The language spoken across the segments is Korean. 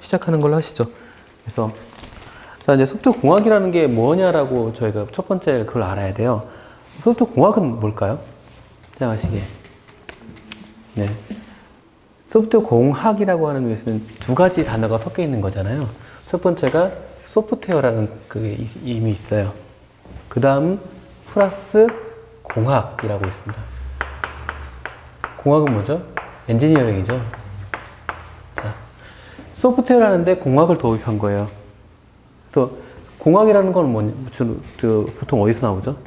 시작하는 걸로 하시죠. 그래서 자, 이제 소프트웨어 공학이라는 게 뭐냐라고 저희가 첫 번째 그걸 알아야 돼요. 소프트웨어 공학은 뭘까요? 생각하시기에. 네. 소프트웨어 공학이라고 하는 것은 두 가지 단어가 섞여 있는 거잖아요. 첫 번째가 소프트웨어라는 그게 이미 있어요. 그 다음 플러스 공학이라고 있습니다. 공학은 뭐죠? 엔지니어링이죠. 자, 소프트웨어라는데 공학을 도입한 거예요. 그래서 공학이라는 건 보통 어디서 나오죠?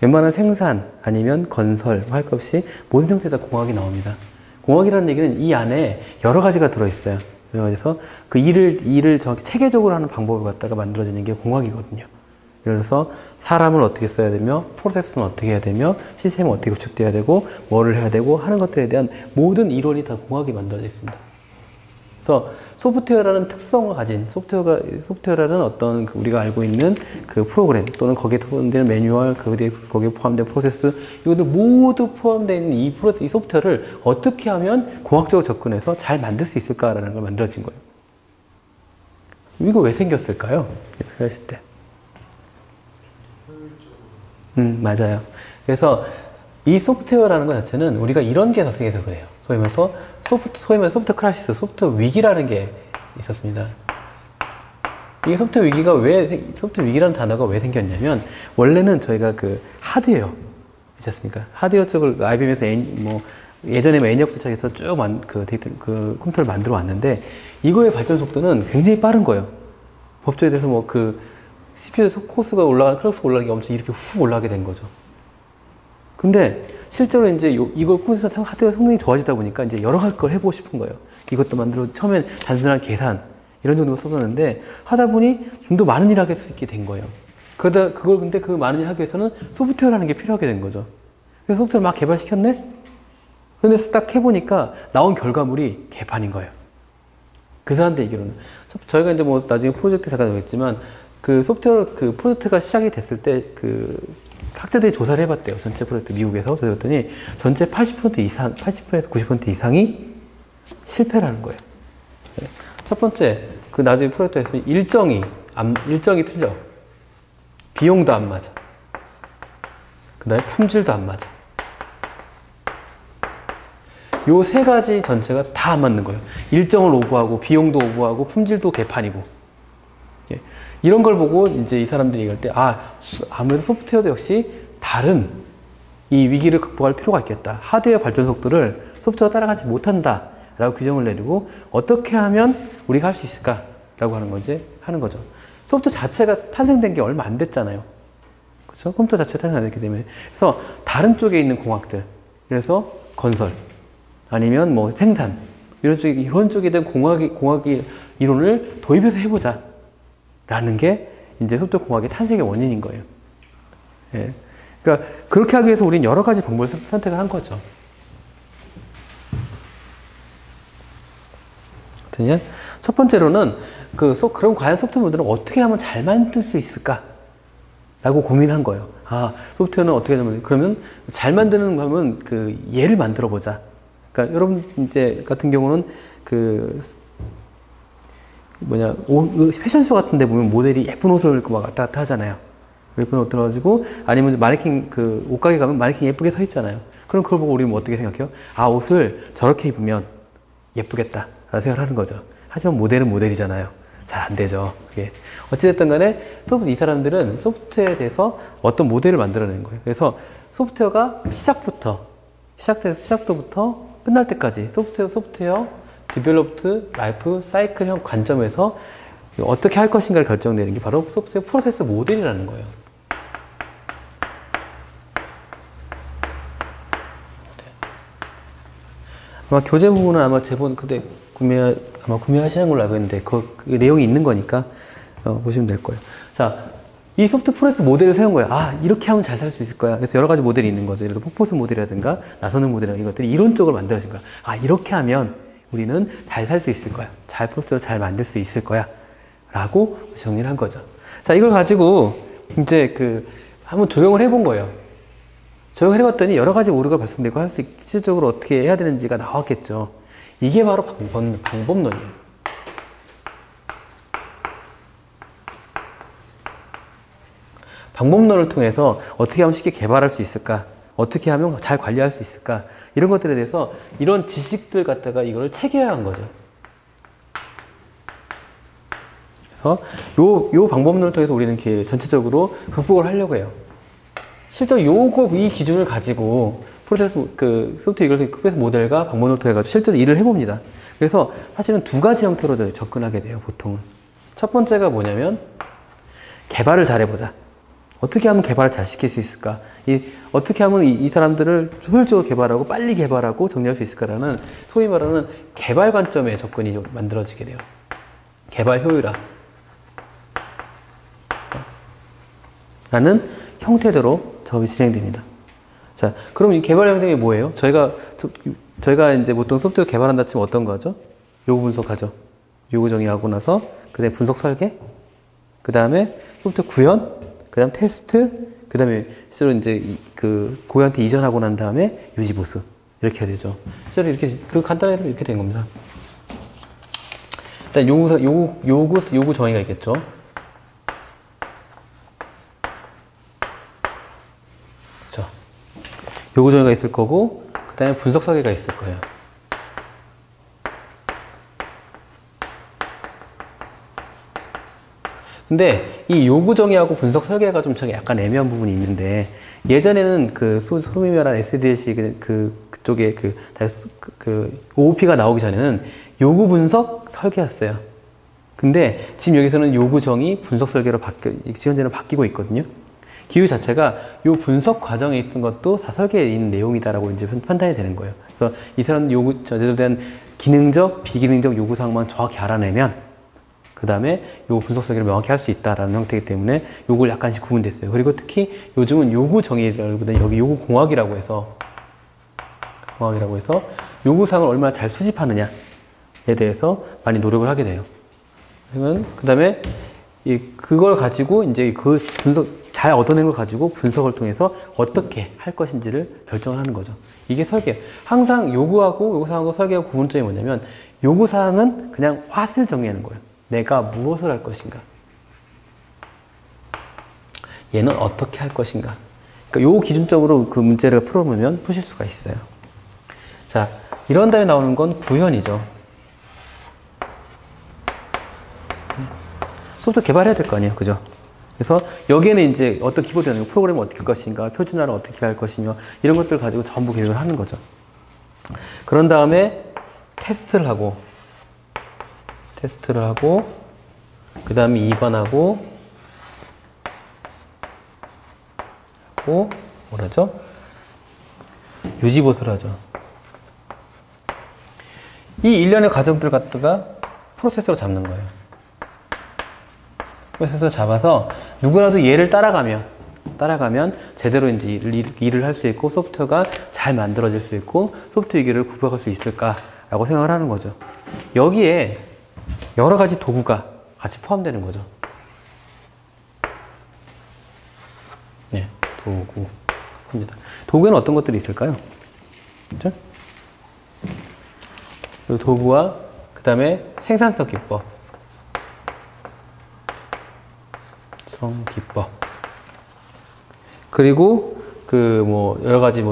웬만한 생산 아니면 건설 할 것 없이 모든 형태에 다 공학이 나옵니다. 공학이라는 얘기는 이 안에 여러 가지가 들어있어요. 그래서 그 일을 체계적으로 하는 방법을 갖다가 만들어지는 게 공학이거든요. 예를 들어서 사람을 어떻게 써야 되며, 프로세스는 어떻게 해야 되며, 시스템은 어떻게 구축돼야 되고, 뭐를 해야 되고 하는 것들에 대한 모든 이론이 다 공학이 만들어져 있습니다. 그래서 소프트웨어라는 특성을 가진 소프트웨어라는 어떤 우리가 알고 있는 그 프로그램 또는 거기에 포함되는 매뉴얼, 거기에 포함된 프로세스, 이것도 모두 포함되어 있는 이 소프트웨어를 어떻게 하면 공학적으로 접근해서 잘 만들 수 있을까라는 걸 만들어진 거예요. 이거 왜 생겼을까요? 생각하실 때. 맞아요. 그래서 이 소프트웨어라는 것 자체는 우리가 이런 게 생겨서 그래요. 소위 말해서 소프트 크라시스, 소프트웨어 위기라는 게 있었습니다. 이게 소프트웨어 위기라는 단어가 왜 생겼냐면, 원래는 저희가 그 하드웨어, 있지 않습니까? 하드웨어 쪽을 IBM에서 예전에 N역부터 시작해서 쭉 컴퓨터를 만들어 왔는데, 이거의 발전 속도는 굉장히 빠른 거예요. 법조에 대해서 CPU 코스가 클럭스가 올라가는 게 엄청 이렇게 훅 올라가게 된 거죠. 근데 실제로 이제 이걸 컴퓨터 하드웨어 성능이 좋아지다 보니까 이제 여러 가지 걸 해보고 싶은 거예요. 이것도 만들어, 처음엔 단순한 계산, 이런 정도로 썼었는데, 하다 보니 좀 더 많은 일을 하게 수 있게 된 거예요. 근데 그 많은 일을 하기 위해서는 소프트웨어라는 게 필요하게 된 거죠. 그래서 소프트웨어 막 개발시켰네? 그런데 딱 해보니까 나온 결과물이 개판인 거예요. 그 사람들 얘기로는. 저희가 이제 나중에 프로젝트 잠깐 나오겠지만, 그 소프트웨어 프로젝트가 시작이 됐을 때 학자들이 조사를 해봤대요. 전체 프로젝트 미국에서 조사했더니 전체 80%에서 90% 이상이 실패라는 거예요. 첫 번째, 나중에 프로젝트에서 일정이 틀려. 비용도 안 맞아. 그 다음에 품질도 안 맞아. 요 세 가지 전체가 다 안 맞는 거예요. 일정을 오버하고, 비용도 오버하고, 품질도 개판이고. 이런 걸 보고 이제 이 사람들이 얘기할 때, 아무래도 소프트웨어도 역시 다른 이 위기를 극복할 필요가 있겠다. 하드웨어 발전 속도를 소프트웨어가 따라가지 못한다 라고 규정을 내리고, 어떻게 하면 우리가 할 수 있을까 라고 하는 거죠. 소프트웨어 자체가 탄생된 게 얼마 안 됐잖아요. 그렇죠? 컴퓨터 자체가 탄생 안 됐기 때문에. 그래서 다른 쪽에 있는 공학들, 그래서 건설 아니면 생산, 이런 쪽에 대한 공학이 이론을 도입해서 해보자 라는 게 이제 소프트웨어 공학의 탄생의 원인인 거예요. 예. 그러니까 그렇게 하기 위해서 우리는 여러 가지 방법을 선택을 한 거죠. 첫 번째로는 그럼 과연 소프트웨어 모델을 어떻게 하면 잘 만들 수 있을까? 라고 고민한 거예요. 소프트웨어는 어떻게 하면, 그러면 잘 만드는 거 하면 예를 만들어 보자. 그러니까 여러분 이제 같은 경우는 패션쇼 같은 데 보면 모델이 예쁜 옷을 입고 막 왔다 갔다 하잖아요. 예쁜 옷 들어가지고, 아니면 마네킹, 옷가게 가면 마네킹 예쁘게 서 있잖아요. 그럼 그걸 보고 우리는 어떻게 생각해요? 옷을 저렇게 입으면 예쁘겠다 라는 생각을 하는 거죠. 하지만 모델은 모델이잖아요. 잘 안 되죠. 그게. 어찌됐든 간에 이 사람들은 소프트웨어에 대해서 어떤 모델을 만들어내는 거예요. 그래서 소프트웨어가 시작부터 끝날 때까지 소프트웨어 디벨롭드 라이프 사이클형 관점에서 어떻게 할 것인가를 결정내는 게 바로 소프트웨어 프로세스 모델이라는 거예요. 아마 교재 부분은 아마 근데 구매하시는 걸로 알고 있는데 그 내용이 있는 거니까 보시면 될 거예요. 자, 이 소프트 프로세스 모델을 세운 거예요. 이렇게 하면 잘 살 수 있을 거야. 그래서 여러 가지 모델이 있는 거죠. 예를 들어 폭포스 모델이라든가 나서는 모델이라든가 이것들이 이론적으로 만들어진 거야. 이렇게 하면 우리는 잘 살 수 있을 거야. 프로젝트를 잘 만들 수 있을 거야. 라고 정리를 한 거죠. 자, 이걸 가지고 이제 한번 적용을 해본 거예요. 적용을 해봤더니 여러 가지 오류가 발생되고 실질적으로 어떻게 해야 되는지가 나왔겠죠. 이게 바로 방법론이에요. 방법론을 통해서 어떻게 하면 쉽게 개발할 수 있을까? 어떻게 하면 잘 관리할 수 있을까? 이런 것들에 대해서 이런 지식들 갖다가 이거를 체계화한 거죠. 그래서 요 방법론을 통해서 우리는 이렇게 전체적으로 극복을 하려고 해요. 실제로 이 기준을 가지고 소프트웨어 인터페이스 모델과 방법론을 통해 가지고 실제로 일을 해봅니다. 그래서 사실은 두 가지 형태로 접근하게 돼요, 보통은. 첫 번째가 뭐냐면, 개발을 잘 해보자. 어떻게 하면 개발을 잘 시킬 수 있을까? 어떻게 하면 이 사람들을 효율적으로 개발하고 빨리 개발하고 정리할 수 있을까라는 소위 말하는 개발 관점의 접근이 만들어지게 돼요. 개발 효율화. 라는 형태대로 작업이 진행됩니다. 자, 그럼 이 개발 형태가 뭐예요? 저희가 이제 보통 소프트웨어 개발한다 치면 어떤 거죠? 요구 분석하죠. 요구 정의하고 나서, 그 다음에 분석 설계, 그 다음에 소프트웨어 구현, 그 다음 테스트, 그 다음에 실제로 이제 고객한테 이전하고 난 다음에 유지 보수. 이렇게 해야 되죠. 실제로 이렇게, 간단하게 이렇게 된 겁니다. 일단 요구 정의가 있겠죠. 그렇죠. 요구 정의가 있을 거고, 그 다음에 분석 설계가 있을 거예요. 근데 이 요구 정의하고 분석 설계가 좀 약간 애매한 부분이 있는데, 예전에는 소위 말하는 SDLC 그쪽에 OOP가 나오기 전에는 요구 분석 설계였어요. 근데 지금 여기서는 요구 정의 분석 설계로 지금 현재는 바뀌고 있거든요. 기후 자체가 요 분석 과정에 있는 것도 다 설계에 있는 내용이다라고 이제 판단이 되는 거예요. 그래서 이 사람 제대로 된 기능적, 비기능적 요구사항만 정확히 알아내면 그 다음에 요 분석 설계를 명확히 할 수 있다라는 형태이기 때문에 요걸 약간씩 구분됐어요. 그리고 특히 요즘은 요구 정의라기보다는 여기 요구 공학이라고 해서 요구사항을 얼마나 잘 수집하느냐에 대해서 많이 노력을 하게 돼요. 그러면 그 다음에 그걸 가지고 이제 잘 얻어낸 걸 가지고 분석을 통해서 어떻게 할 것인지를 결정을 하는 거죠. 이게 설계. 항상 요구사항하고 설계하고 구분점이 뭐냐면, 요구사항은 그냥 왓을 정의하는 거예요. 내가 무엇을 할 것인가. 얘는 어떻게 할 것인가. 그러니까 요 기준점으로 그 문제를 풀어보면 푸실 수가 있어요. 자, 이런 다음에 나오는 건 구현이죠. 소프트웨어 개발해야 될 거 아니에요. 그죠? 그래서 여기에는 이제 어떤 키보드는 프로그램을 어떻게 할 것인가, 표준화를 어떻게 할 것이며, 이런 것들을 가지고 전부 계획을 하는 거죠. 그런 다음에 테스트를 하고, 그 다음에 이관하고, 뭐라죠? 유지보수를 하죠. 이 일련의 과정들 갖다가 프로세서로 잡는 거예요. 프로세서로 잡아서 누구라도 얘를 따라가면 제대로 이제 일을 할 수 있고, 소프트웨어가 잘 만들어질 수 있고, 소프트웨어 위기를 극복할 수 있을까라고 생각을 하는 거죠. 여기에 여러 가지 도구가 같이 포함되는 거죠. 네, 도구입니다. 도구에는 어떤 것들이 있을까요? 그렇죠? 도구와 그 다음에 생산성 기법, 그리고 여러 가지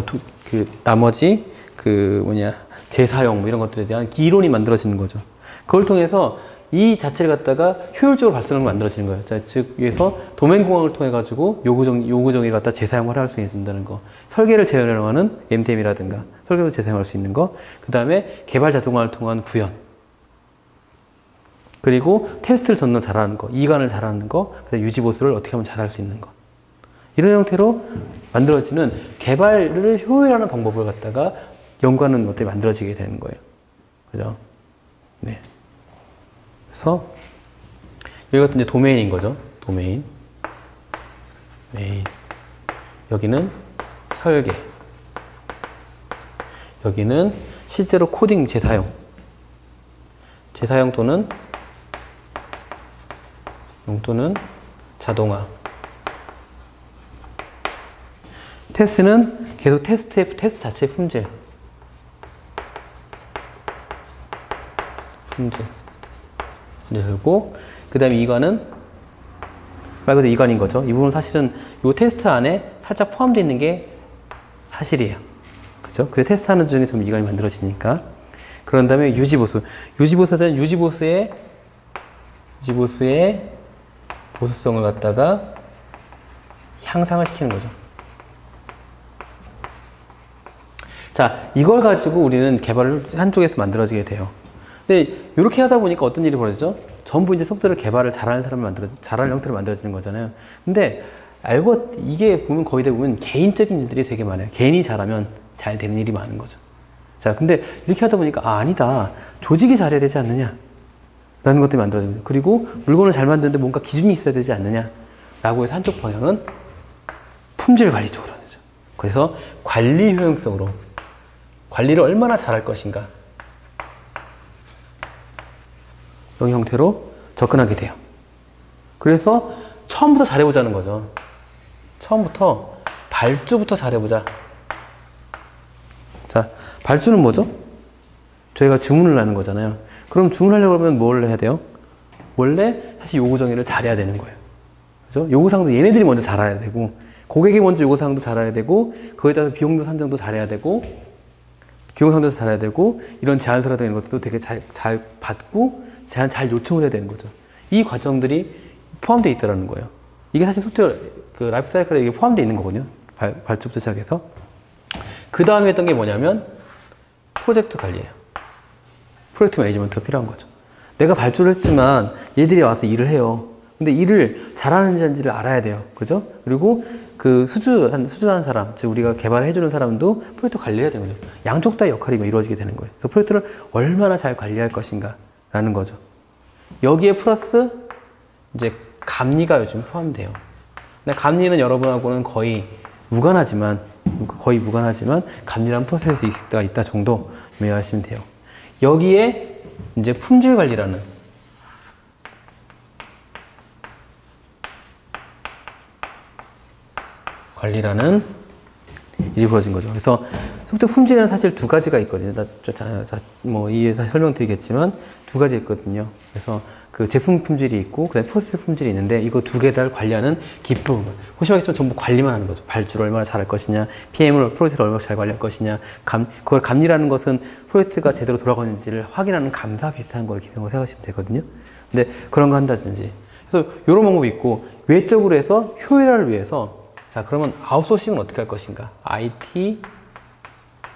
나머지 재사용 이런 것들에 대한 이론이 만들어지는 거죠. 그걸 통해서 이 자체를 갖다가 효율적으로 발전을 만들어지는 거예요. 자, 즉, 위에서 도메인 공학을 통해 가지고 요구 정의를 갖다 재사용을 할 수 있는다는 거. 설계를 재활용하는 MDM이라든가, 설계를 재사용할 수 있는 거. 그 다음에 개발 자동화를 통한 구현. 그리고 테스트를 전면 잘하는 거. 이관을 잘하는 거. 그 다음에 유지보수를 어떻게 하면 잘할 수 있는 거. 이런 형태로 만들어지는 개발을 효율화하는 방법을 갖다가 연구하는 것들이 만들어지게 되는 거예요. 그죠? 네. 그래서 여기 같은 이제 도메인인 거죠. 도메인. 여기는 설계. 여기는 실제로 코딩 재사용 또는 용도는 자동화. 테스트는 계속 테스트 자체의 품질. 그리고 그 다음에 이거는 말 그대로 이관인 거죠. 이 부분은 사실은 이 테스트 안에 살짝 포함되어 있는 게 사실이에요. 그죠? 그래 테스트하는 중에 좀 이관이 만들어지니까. 그런 다음에 유지보수. 유지보수는 유지보수의 보수성을 갖다가 향상을 시키는 거죠. 자, 이걸 가지고 우리는 개발을 한쪽에서 만들어지게 돼요. 근데 이렇게 하다 보니까 어떤 일이 벌어지죠? 전부 이제 소프트웨어를 개발을 잘하는 사람을 잘하는 형태로 만들어지는 거잖아요. 근데 이게 보면 거의 대부분 개인적인 일들이 되게 많아요. 개인이 잘하면 잘 되는 일이 많은 거죠. 자, 근데 이렇게 하다 보니까 아니다. 조직이 잘해야 되지 않느냐? 라는 것들이 만들어지는 거죠. 그리고 물건을 잘 만드는데 뭔가 기준이 있어야 되지 않느냐? 라고 해서 한쪽 방향은 품질 관리 쪽으로 하죠. 그래서 관리 효용성으로 관리를 얼마나 잘할 것인가 이런 형태로 접근하게 돼요. 그래서 처음부터 잘해보자는 거죠. 처음부터 발주부터 잘해보자. 자, 발주는 뭐죠? 저희가 주문을 하는 거잖아요. 그럼 주문하려고 하면 뭘 해야 돼요? 원래 사실 요구 정의를 잘해야 되는 거예요. 그죠? 요구사항도 얘네들이 먼저 잘해야 되고, 고객이 먼저 요구사항도 잘해야 되고, 거기에 따라서 비용도 산정도 잘해야 되고, 비용상도 잘해야 되고, 이런 제안서라든가 이런 것들도 되게 잘 받고, 제안 잘 요청을 해야 되는 거죠. 이 과정들이 포함되어 있다는 거예요. 이게 사실 소프트웨어, 라이프 사이클에 이게 포함되어 있는 거거든요. 발주부터 시작해서. 그 다음에 했던 게 뭐냐면, 프로젝트 관리예요. 프로젝트 매니지먼트가 필요한 거죠. 내가 발주를 했지만 얘들이 와서 일을 해요. 근데 일을 잘하는지를 알아야 돼요. 그죠? 그리고 그 수주하는 사람, 즉 우리가 개발해주는 사람도 프로젝트 관리해야 되는 거죠. 양쪽 다의 역할이 이루어지게 되는 거예요. 그래서 프로젝트를 얼마나 잘 관리할 것인가 라는 거죠. 여기에 플러스 이제 감리가 요즘 포함돼요. 근데 감리는 여러분하고는 거의 무관하지만 감리라는 프로세스가 있다 정도 이해하시면 돼요. 여기에 이제 품질 관리라는 일이 벌어진 거죠. 그래서 소프트웨어 품질에는 사실 두 가지가 있거든요. 이에 설명드리겠지만 두 가지 있거든요. 그래서 그 제품 품질이 있고 그다음에 프로세스 품질이 있는데 이거 두 개 다 관리하는 기쁨. 보시면 알겠지만 전부 관리만 하는 거죠. 발주를 얼마나 잘할 것이냐, 프로젝트를 얼마나 잘 관리할 것이냐, 그걸 감리라는 것은 프로젝트가 제대로 돌아가는지를 확인하는 감사 비슷한 걸 기능으로 생각하시면 되거든요. 근데 그런 거 한다든지. 그래서 이런 방법이 있고 외적으로 해서 효율화를 위해서 자, 그러면 아웃소싱은 어떻게 할 것인가? IT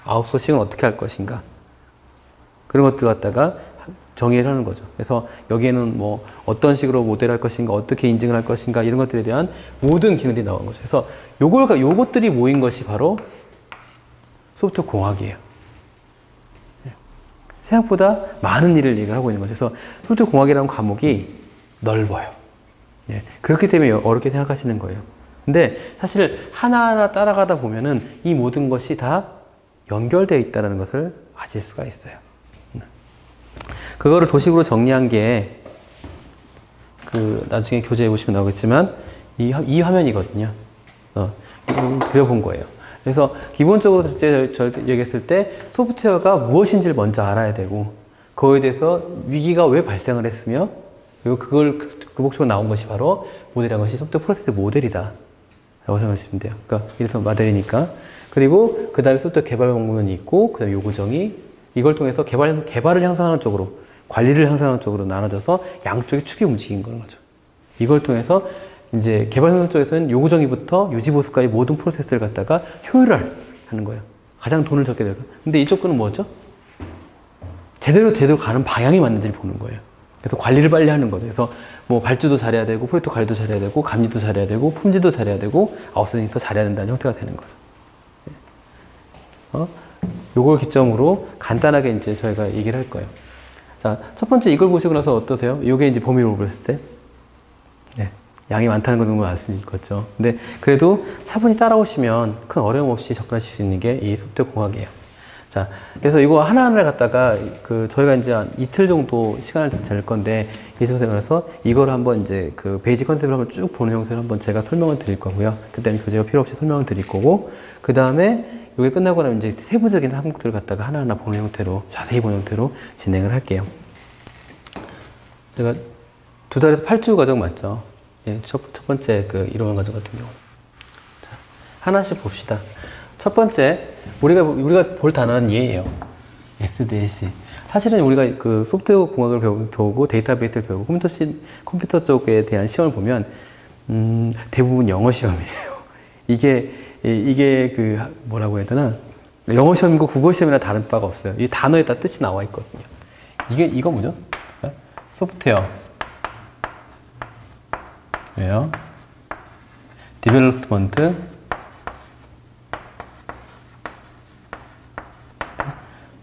아웃소싱은 어떻게 할 것인가? 그런 것들 갖다가 정의를 하는 거죠. 그래서 여기에는 뭐 어떤 식으로 모델할 것인가, 어떻게 인증을 할 것인가 이런 것들에 대한 모든 기능들이 나온 거죠. 그래서 요것들이 모인 것이 바로 소프트웨어 공학이에요. 생각보다 많은 일을 얘기를 하고 있는 거죠. 그래서 소프트웨어 공학이라는 과목이 넓어요. 그렇기 때문에 어렵게 생각하시는 거예요. 근데 사실 하나하나 따라가다 보면은 이 모든 것이 다 연결되어 있다는 것을 아실 수가 있어요. 그거를 도식으로 정리한 게 나중에 교재에 보시면 나오겠지만 이 화면이거든요. 그려본 거예요. 그래서 기본적으로 제가 얘기했을 때 소프트웨어가 무엇인지를 먼저 알아야 되고 그거에 대해서 위기가 왜 발생을 했으며 그리고 그 목적으로 나온 것이 바로 모델이란 것이 소프트웨어 프로세스 모델이다 라고 생각하시면 돼요. 그러니까 이래서 모델이니까. 그리고 그 다음에 소프트웨어 개발 공문이 있고 그 다음에 요구정의 이걸 통해서 개발을 향상하는 쪽으로 관리를 향상하는 쪽으로 나눠져서 양쪽의 축이 움직인 거죠. 이걸 통해서 이제 개발 향상 쪽에서는 요구정의부터 유지보수까지 모든 프로세스를 갖다가 효율화를 하는 거예요. 가장 돈을 적게 돼서. 근데 이쪽 거는 뭐죠? 제대로 가는 방향이 맞는지를 보는 거예요. 그래서 관리를 빨리 하는 거죠. 그래서 뭐 발주도 잘해야 되고 프로젝트 관리도 잘해야 되고 감리도 잘해야 되고 품질도 잘해야 되고 아웃소싱도 잘해야 된다는 형태가 되는 거죠. 그래서 요걸 기점으로 간단하게 이제 저희가 얘기를 할 거예요. 자, 첫 번째 이걸 보시고 나서 어떠세요? 이게 이제 범위로 봤을 때 양이 많다는 건 정말 알 수 있겠죠. 근데 그래도 차분히 따라오시면 큰 어려움 없이 접근하실 수 있는 게 이 소프트웨어 공학이에요. 자, 그래서 이거 하나하나를 갖다가 저희가 이제 한 이틀 정도 시간을 낼 건데 이 선생님에서 이걸 한번 이제 베이직 컨셉을 한번 쭉 보는 형태로 한번 제가 설명을 드릴 거고요. 그때는 교재가 필요 없이 설명을 드릴 거고 그 다음에 이게 끝나고 나면 이제 세부적인 항목들을 갖다가 하나하나 보는 형태로 자세히 보는 형태로 진행을 할게요. 제가 2달에서 8주 과정 맞죠? 예, 첫 번째 그 이론 과정 같은 경우. 자, 하나씩 봅시다. 첫 번째, 우리가 볼 단어는 얘예요. SDLC. 사실은 우리가 그 소프트웨어 공학을 배우고 데이터베이스를 배우고 컴퓨터 쪽에 대한 시험을 보면, 대부분 영어 시험이에요. 이게 그, 뭐라고 해야 되나? 영어 시험이고 국어 시험이나 다른 바가 없어요. 이 단어에 다 뜻이 나와 있거든요. 이거 뭐죠? 소프트웨어. 왜요? 디벨롭먼트.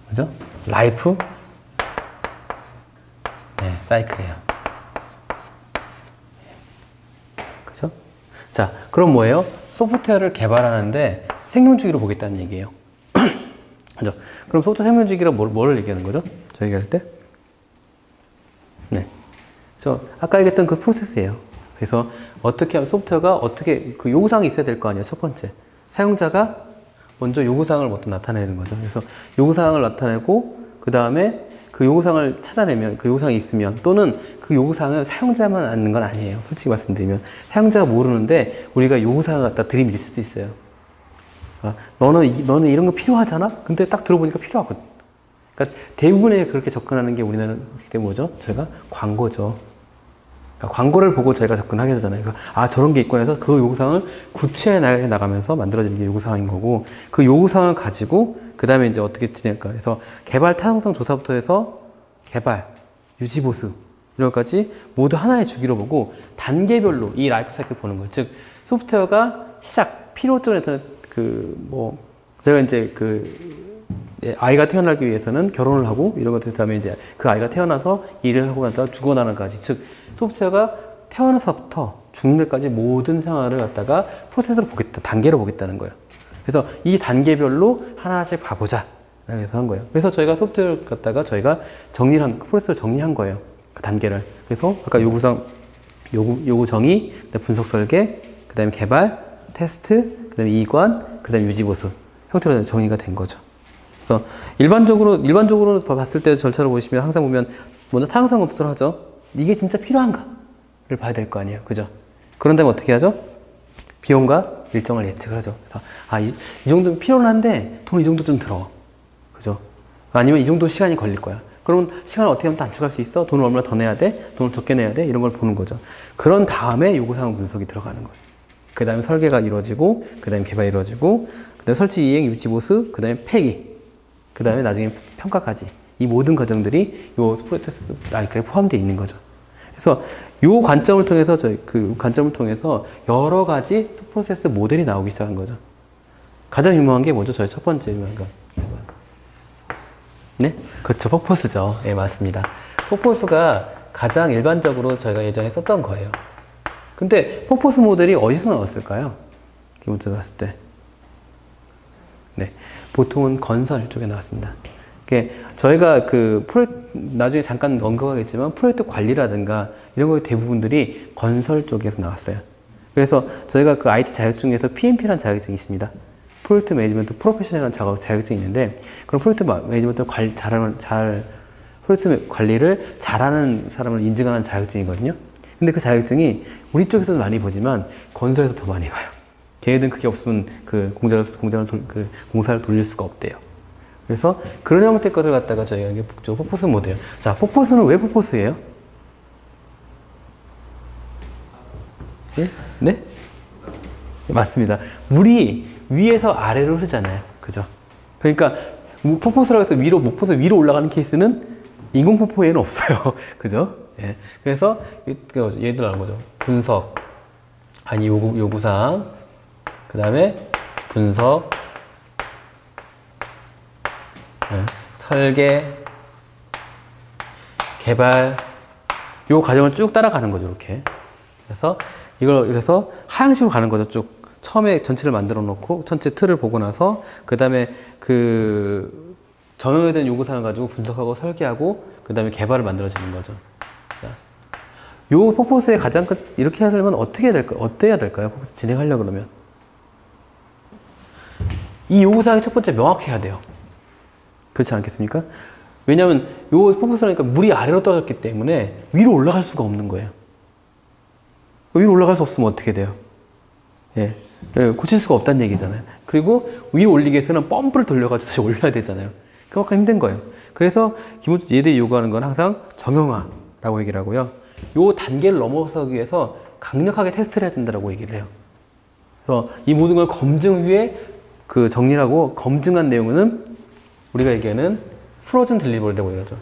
뭐죠? 라이프. 네, 사이클이에요. 그죠? 자, 그럼 뭐예요? 소프트웨어를 개발하는데 생명주기로 보겠다는 얘기예요. 그죠? 그럼 소프트웨어 생명주기로 뭐를 얘기하는 거죠? 저 얘기할 때? 네. 아까 얘기했던 그 프로세스예요. 그래서 어떻게 하면 소프트웨어가 어떻게 그 요구사항이 있어야 될 거 아니에요. 첫 번째. 사용자가 먼저 요구사항을 먼저 나타내는 거죠. 그래서 요구사항을 나타내고 그 다음에 그 요구사항을 찾아내면 그 요구사항이 있으면 또는 그 요구사항을 사용자만 아는 건 아니에요. 솔직히 말씀드리면 사용자가 모르는데 우리가 요구사항을 갖다 들이밀 수도 있어요. 아, 너는 이런 거 필요하잖아? 근데 딱 들어보니까 필요하거든. 그러니까 대부분에 그렇게 접근하는 게 우리나라는 뭐죠? 저희가 광고죠. 그러니까 광고를 보고 저희가 접근하게 되잖아요. 아, 저런 게 있고 해서 그 요구사항을 구체해 나가면서 만들어지는 게 요구사항인 거고 그 요구사항을 가지고 그 다음에 이제 어떻게 진행할까 해서 개발 타당성 조사부터 해서 개발, 유지보수 이런 것까지 모두 하나의 주기로 보고 단계별로 이 라이프 사이클 보는 거예요. 즉 소프트웨어가 시작, 필요점에서 제가 이제 아이가 태어나기 위해서는 결혼을 하고 이런 것들 다음에 이제 그 아이가 태어나서 일을 하고 나서 죽어나는까지 즉 소프트웨어가 태어나서부터 죽는 데까지 모든 생활을 갖다가 프로세스로 보겠다, 단계로 보겠다는 거예요. 그래서 이 단계별로 하나씩 봐보자. 그래서 한 거예요. 그래서 저희가 소프트웨어를 갖다가 저희가 프로세스를 정리한 거예요. 그 단계를. 그래서 아까 요구 정의, 분석 설계, 그 다음에 개발, 테스트, 그 다음에 이관, 그 다음에 유지보수 형태로 정의가 된 거죠. 그래서 일반적으로 봤을 때 절차를 보시면 항상 보면 먼저 타당성 검토를 하죠. 이게 진짜 필요한가를 봐야 될 거 아니에요. 그죠? 그런 다음에 어떻게 하죠? 비용과 일정을 예측을 하죠. 그래서 이 정도면 필요는 한데 돈 이 정도 좀 들어. 그죠? 아니면 이 정도 시간이 걸릴 거야. 그러면 시간을 어떻게 하면 단축할 수 있어? 돈을 얼마나 더 내야 돼? 돈을 적게 내야 돼? 이런 걸 보는 거죠. 그런 다음에 요구사항 분석이 들어가는 거예요. 그 다음에 설계가 이루어지고, 그 다음에 개발이 이루어지고, 그 다음에 설치, 이행, 유지보수, 그 다음에 폐기, 그 다음에 나중에 평가까지. 이 모든 과정들이 요 프로세스 라이크에 포함되어 있는 거죠. 그래서 요 관점을 통해서 여러 가지 프로세스 모델이 나오기 시작한 거죠. 가장 유명한 게 먼저 저희 첫 번째 유명한 거. 네? 그렇죠. 퍼포스죠. 예, 맞습니다. 퍼포스가 가장 일반적으로 저희가 예전에 썼던 거예요. 근데 퍼포스 모델이 어디서 나왔을까요? 기본적으로 봤을 때. 네. 보통은 건설 쪽에 나왔습니다. 저희가 나중에 잠깐 언급하겠지만 프로젝트 관리라든가 이런 거 대부분들이 건설 쪽에서 나왔어요. 그래서 저희가 그 IT 자격증에서 PMP라는 자격증이 있습니다. 프로젝트 매니지먼트 프로페셔널이라는 자격증이 있는데 그런 프로젝트 매니지먼트 프로젝트 관리를 잘하는 사람을 인증하는 자격증이거든요. 근데 그 자격증이 우리 쪽에서도 많이 보지만 건설에서 더 많이 봐요. 걔네들은 그게 없으면 공사를 돌릴 수가 없대요. 그래서 그런 형태 것을 갖다가 저희가 이게 퍼포스 모델. 자, 퍼포스는 왜 퍼포스예요? 네? 네? 맞습니다. 물이 위에서 아래로 흐르잖아요. 그죠? 그러니까 퍼포스라고 해서 목포에서 위로 올라가는 케이스는 인공폭포에는 없어요. 그죠? 예. 그래서 얘들 나온 거죠. 분석, 요구사항, 그 다음에 분석, 네. 설계, 개발, 요 과정을 쭉 따라가는 거죠, 이렇게. 그래서 하향식으로 가는 거죠, 쭉. 처음에 전체를 만들어 놓고, 전체 틀을 보고 나서, 그 다음에 정형에 대한 요구사항을 가지고 분석하고 설계하고, 그 다음에 개발을 만들어지는 거죠. 요 퍼포스의 가장 이렇게 하려면 어떻게 해야 될까요? 진행하려고 그러면. 이 요구사항이 첫 번째 명확해야 돼요. 그렇지 않겠습니까? 왜냐하면 요 퍼포스라니까 물이 아래로 떨어졌기 때문에 위로 올라갈 수가 없는 거예요. 위로 올라갈 수 없으면 어떻게 돼요? 예. 예, 고칠 수가 없다는 얘기잖아요. 그리고 위로 올리기 위해서는 펌프를 돌려가지고 다시 올려야 되잖아요. 그만큼 힘든 거예요. 그래서 기본적으로 얘들이 요구하는 건 항상 정형화라고 얘기를 하고요. 요 단계를 넘어서기 위해서 강력하게 테스트를 해야 된다고 얘기를 해요. 그래서 이 모든 걸 검증 후에 그 정리를 하고 검증한 내용은 우리가 얘기하는 프로즌 딜리버리라고 이러죠.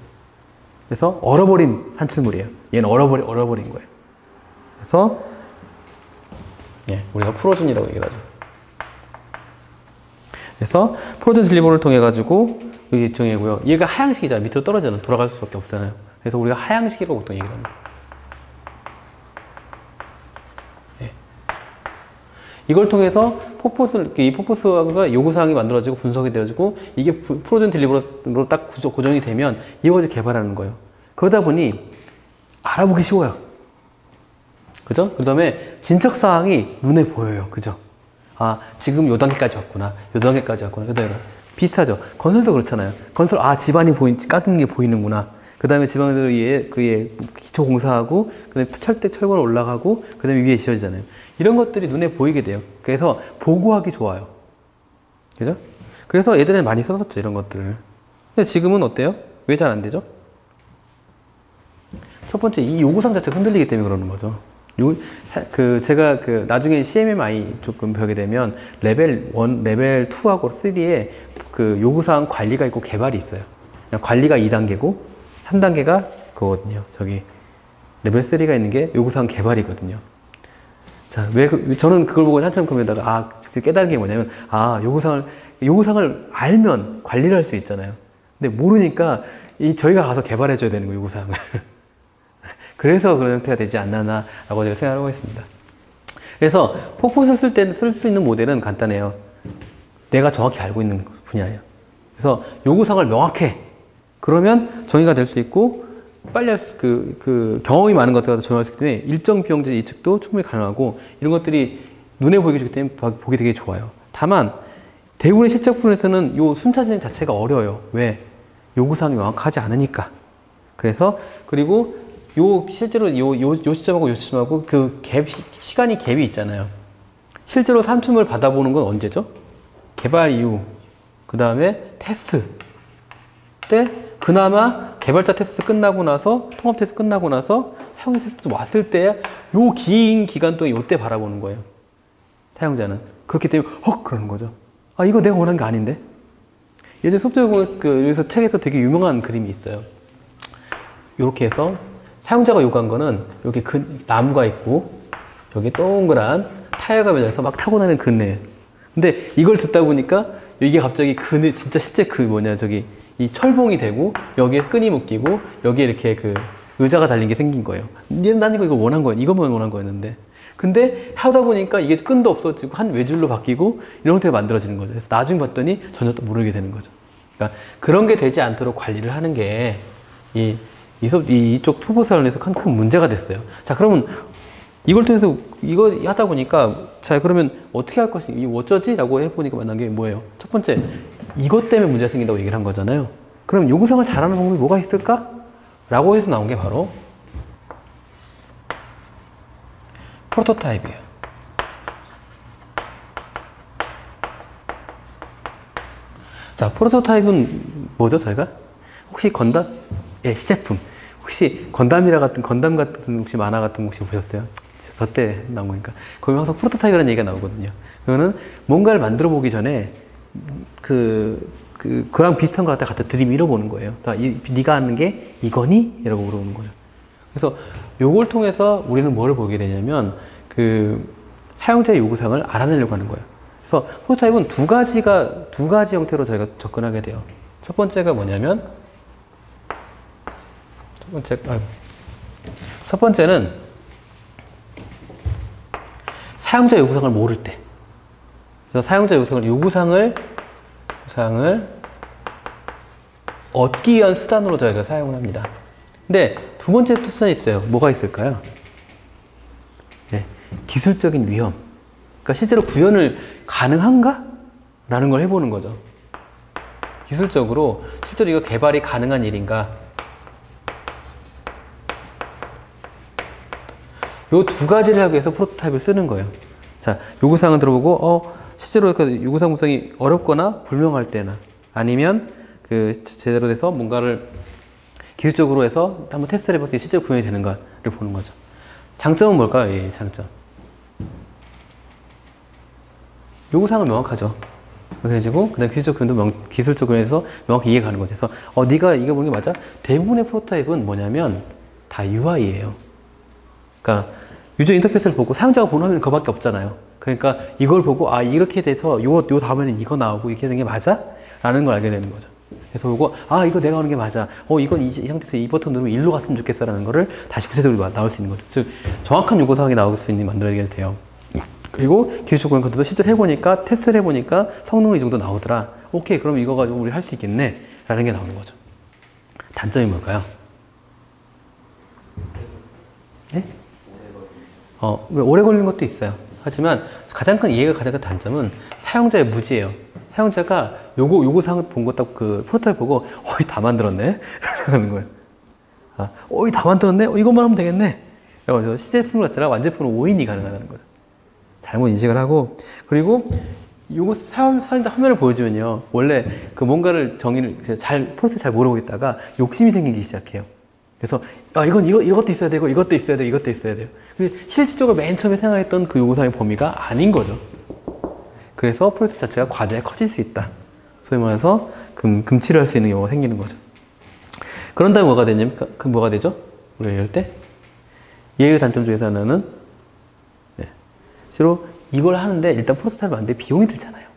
그래서 얼어버린 산출물이에요. 얘는 얼어버린 거예요. 그래서 예, 우리가 프로즌이라고 얘기를 하죠. 그래서 프로즌 딜리버리를 통해 가지고 이게 정의고요. 얘가 하향식이잖아요. 밑으로 떨어지는 돌아갈 수밖에 없잖아요. 그래서 우리가 하향식이라고 보통 얘기를 합니다. 예. 이걸 통해서 이 포포스가 요구사항이 만들어지고 분석이 되어지고 이게 프로즌 딜리버리로 딱 고정이 되면 이것을 개발하는 거예요. 그러다 보니 알아보기 쉬워요. 그죠? 그 다음에 진척사항이 눈에 보여요. 그죠? 아, 지금 요 단계까지 왔구나. 요 단계까지 왔구나. 그다음에 비슷하죠. 건설도 그렇잖아요. 건설, 아, 집안이 깎은 게 보이는구나. 그 다음에 지방들이 그의 기초 공사하고, 그 다음에 철권 올라가고, 그 다음에 위에 지어지잖아요. 이런 것들이 눈에 보이게 돼요. 그래서 보고하기 좋아요. 그죠? 그래서 예전에 많이 썼었죠. 이런 것들을. 근데 지금은 어때요? 왜 잘 안 되죠? 첫 번째, 이 요구사항 자체가 흔들리기 때문에 그러는 거죠. 제가 나중에 CMMI 조금 배우게 되면 레벨 1, 레벨 2하고 3에 그 요구사항 관리가 있고 개발이 있어요. 관리가 2단계고 3단계가 그거거든요. 저기 레벨 3가 있는 게 요구사항 개발이거든요. 자, 저는 그걸 보고 한참 고민하다가 깨달은 게 뭐냐면 요구사항을 알면 관리를 할 수 있잖아요. 근데 모르니까 저희가 가서 개발해줘야 되는 거예요, 요구사항을. 그래서 그런 형태가 되지 않나라고 제가 생각하고 있습니다. 그래서 포포스를 쓸 때 쓸 수 있는 모델은 간단해요. 내가 정확히 알고 있는 분야예요. 그래서 요구사항을 명확해. 그러면 정의가 될 수 있고 빨리 할 수, 경험이 많은 것들과 정의할 수 있기 때문에 일정 비용제 예측도 충분히 가능하고 이런 것들이 눈에 보이기 좋기 때문에 보기 되게 좋아요. 다만 대부분의 시책분에서는 요 순차진 자체가 어려워요. 왜? 요구사항이 명확하지 않으니까. 그래서 그리고 실제로 요 시점하고 요 시점하고 시간이 갭이 있잖아요. 실제로 산출물 받아보는 건 언제죠? 개발 이후, 그 다음에 테스트 때, 그나마 개발자 테스트 끝나고 나서, 통합 테스트 끝나고 나서, 사용자 테스트 왔을 때, 요 긴 기간 동안 요때 바라보는 거예요. 사용자는. 그렇기 때문에, 그러는 거죠. 아, 이거 내가 원한 게 아닌데? 예전에 소프트웨어, 여기서 책에서 되게 유명한 그림이 있어요. 요렇게 해서, 사용자가 요구한 거는 여기 나무가 있고 여기 동그란 타이어가 매달려서 막 타고 다니는 그네예요. 근데 이걸 듣다 보니까 이게 갑자기 진짜 실제 이 철봉이 되고 여기에 끈이 묶이고 여기에 이렇게 의자가 달린 게 생긴 거예요. 난 이거 원한 거예요. 이것만 원한 거였는데. 근데 하다 보니까 이게 끈도 없어지고 한 외줄로 바뀌고 이런 형태가 만들어지는 거죠. 그래서 나중에 봤더니 전혀 또 모르게 되는 거죠. 그러니까 그런 게 되지 않도록 관리를 하는 게 이쪽 포포스 관련해서 큰 문제가 됐어요. 자, 그러면 이걸 통해서 이거 하다 보니까 자, 그러면 어떻게 할 것인가? 어쩌지? 라고 해보니까 만난 게 뭐예요? 첫 번째, 이것 때문에 문제가 생긴다고 얘기를 한 거잖아요. 그럼 요구사항을 잘하는 방법이 뭐가 있을까? 라고 해서 나온 게 바로 프로토타입이에요. 자, 프로토타입은 뭐죠, 저희가? 혹시 예, 시제품. 혹시 건담 같은 혹시 만화 같은 거 혹시 보셨어요? 저 때 나온 거니까. 거기 항상 프로토타입이라는 얘기가 나오거든요. 그거는 뭔가를 만들어 보기 전에 그랑 비슷한 거 갖다 들이밀어 보는 거예요. 네가 하는 게 이거니? 이라고 물어보는 거죠. 그래서 요걸 통해서 우리는 뭐를 보게 되냐면 사용자의 요구사항을 알아내려고 하는 거예요. 그래서 프로토타입은 두 가지 형태로 저희가 접근하게 돼요. 첫 번째가 뭐냐면 첫 번째는 사용자 요구사항을 모를 때. 그래서 사용자 요구사항을 얻기 위한 수단으로 저희가 사용을 합니다. 근데 두 번째 투선이 있어요. 뭐가 있을까요? 네, 기술적인 위험. 그러니까 실제로 구현을 가능한가? 라는 걸 해보는 거죠. 기술적으로 실제로 이거 개발이 가능한 일인가? 요 두 가지를 하기 위해서 프로토타입을 쓰는 거예요. 자, 요구사항을 들어보고, 실제로 그 요구사항 분석이 어렵거나 불명할 때나 아니면 그 제대로 돼서 뭔가를 기술적으로 해서 한번 테스트를 해봤을 때 실제로 구현이 되는가를 보는 거죠. 장점은 뭘까요? 예, 장점. 요구사항은 명확하죠. 그래가지고 그다음 기술적 구현에서 명확히 이해가 가는 거죠. 그래서 네가 이거 보는 게 맞아? 대부분의 프로토타입은 뭐냐면 다 UI예요. 그러니까 유저 인터페이스를 보고 사용자가 보는 화면은 그거밖에 없잖아요. 그러니까 이걸 보고 이렇게 돼서 요 다음에는 이거 나오고 이렇게 되는 게 맞아? 라는 걸 알게 되는 거죠. 그래서 보고 이거 내가 하는 게 맞아. 이건 이 상태에서 이 버튼 누르면 일로 갔으면 좋겠어 라는 거를 다시 구체적으로 나올 수 있는 거죠. 즉 정확한 요구사항이 나올 수 있는 만들어지게 돼요. 그리고 기술적 구현 컨트롤도 실제로 해보니까 테스트를 해보니까 성능이 이 정도 나오더라. 오케이, 그럼 이거 가지고 우리 할 수 있겠네 라는 게 나오는 거죠. 단점이 뭘까요? 네? 왜 오래 걸리는 것도 있어요. 하지만 가장 큰 단점은 사용자의 무지예요. 사용자가 요구사항을 본 거 딱 그 프로토타입 보고 다 만들었네? 라는 거예요. 다 만들었네? 이것만 하면 되겠네? 그래서 시제품을 갖다가 완제품으로 오인이 가능하다는 거죠. 잘못 인식을 하고, 그리고 요거 사용자 화면을 보여주면요, 원래 그 뭔가를 프로세스 잘 모르고 있다가 욕심이 생기기 시작해요. 그래서 이것도 있어야 되고 이것도 있어야 되고 이것도 있어야 돼요. 근데 실질적으로 맨 처음에 생각했던 그 요구사항의 범위가 아닌 거죠. 그래서 프로세스 자체가 과다에 커질 수 있다. 소위 말해서 금치를 할 수 있는 경우가 생기는 거죠. 그런 다음에 뭐가 되냐면 뭐가 되죠? 우리가 이럴 때 얘의 단점 중에서 하나는 실제로 이걸 하는데 일단 프로토타입을 만드는데 비용이 들잖아요.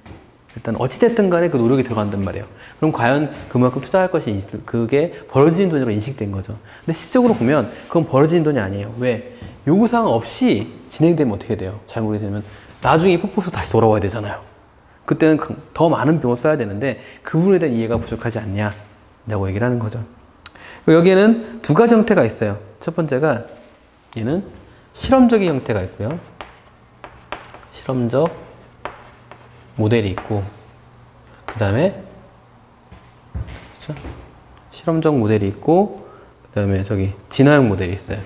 일단 어찌됐든 간에 그 노력이 들어간단 말이에요. 그럼 과연 그만큼 투자할 것이 그게 벌어지는 돈으로 인식된 거죠. 근데 실질적으로 보면 그건 벌어지는 돈이 아니에요. 왜? 요구사항 없이 진행되면 어떻게 돼요? 잘못이 되면 나중에 이 퍼포먼스 다시 돌아와야 되잖아요. 그때는 더 많은 비용을 써야 되는데 그 부분에 대한 이해가 부족하지 않냐 라고 얘기를 하는 거죠. 여기에는 두 가지 형태가 있어요. 첫 번째가 얘는 실험적인 형태가 있고요. 실험적 모델이 있고, 그 다음에 그렇죠? 실험적 모델이 있고, 그 다음에 저기 진화형 모델이 있어요.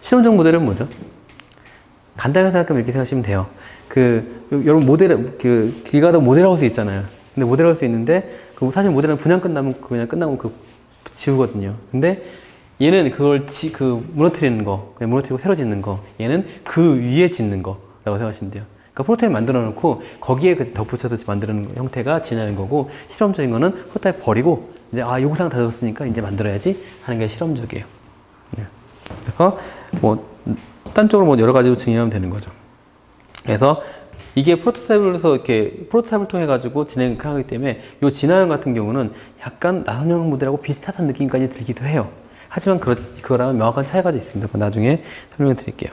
실험적 모델은 뭐죠? 간단하게 생각하면 이렇게 생각하시면 돼요. 여러분 길 가다 모델하우스 있잖아요. 근데 모델하우스 있는데 사실 모델은 분양 끝나면 지우거든요. 근데 얘는 그걸 무너뜨리는 거, 무너뜨리고 새로 짓는 거, 얘는 그 위에 짓는 거라고 생각하시면 돼요. 그러니까 프로토타입 만들어 놓고 거기에 덧붙여서 만드는 형태가 진화인 거고, 실험적인 거는 프로토타입 버리고 이제 요구사항 다 줬으니까 이제 만들어야지 하는 게 실험적이에요. 그래서 딴쪽으로 여러 가지로 증명하면 되는 거죠. 그래서 이게 프로토타입을 통해 가지고 진행하기 때문에 이 진화형 같은 경우는 약간 나선형 모델하고 비슷하다는 느낌까지 들기도 해요. 하지만 그거랑은 명확한 차이가 있습니다. 그건 나중에 설명을 드릴게요.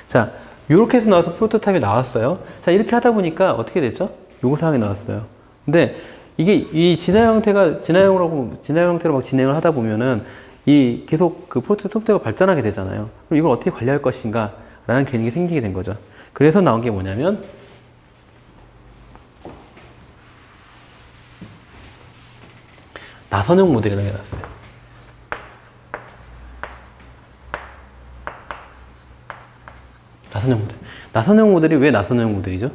자, 이렇게 해서 나와서 프로토타입이 나왔어요. 자, 이렇게 하다 보니까 어떻게 됐죠? 요구사항이 나왔어요. 근데 이게 이 진화형 형태로 막 진행을 하다 보면은 계속 그 프로토타입 소프트웨어가 발전하게 되잖아요. 그럼 이걸 어떻게 관리할 것인가 라는 개념이 생기게 된 거죠. 그래서 나온 게 뭐냐면 나선형 모델이라는 게 나왔어요. 나선형 모델. 나선형 모델이 왜 나선형 모델이죠?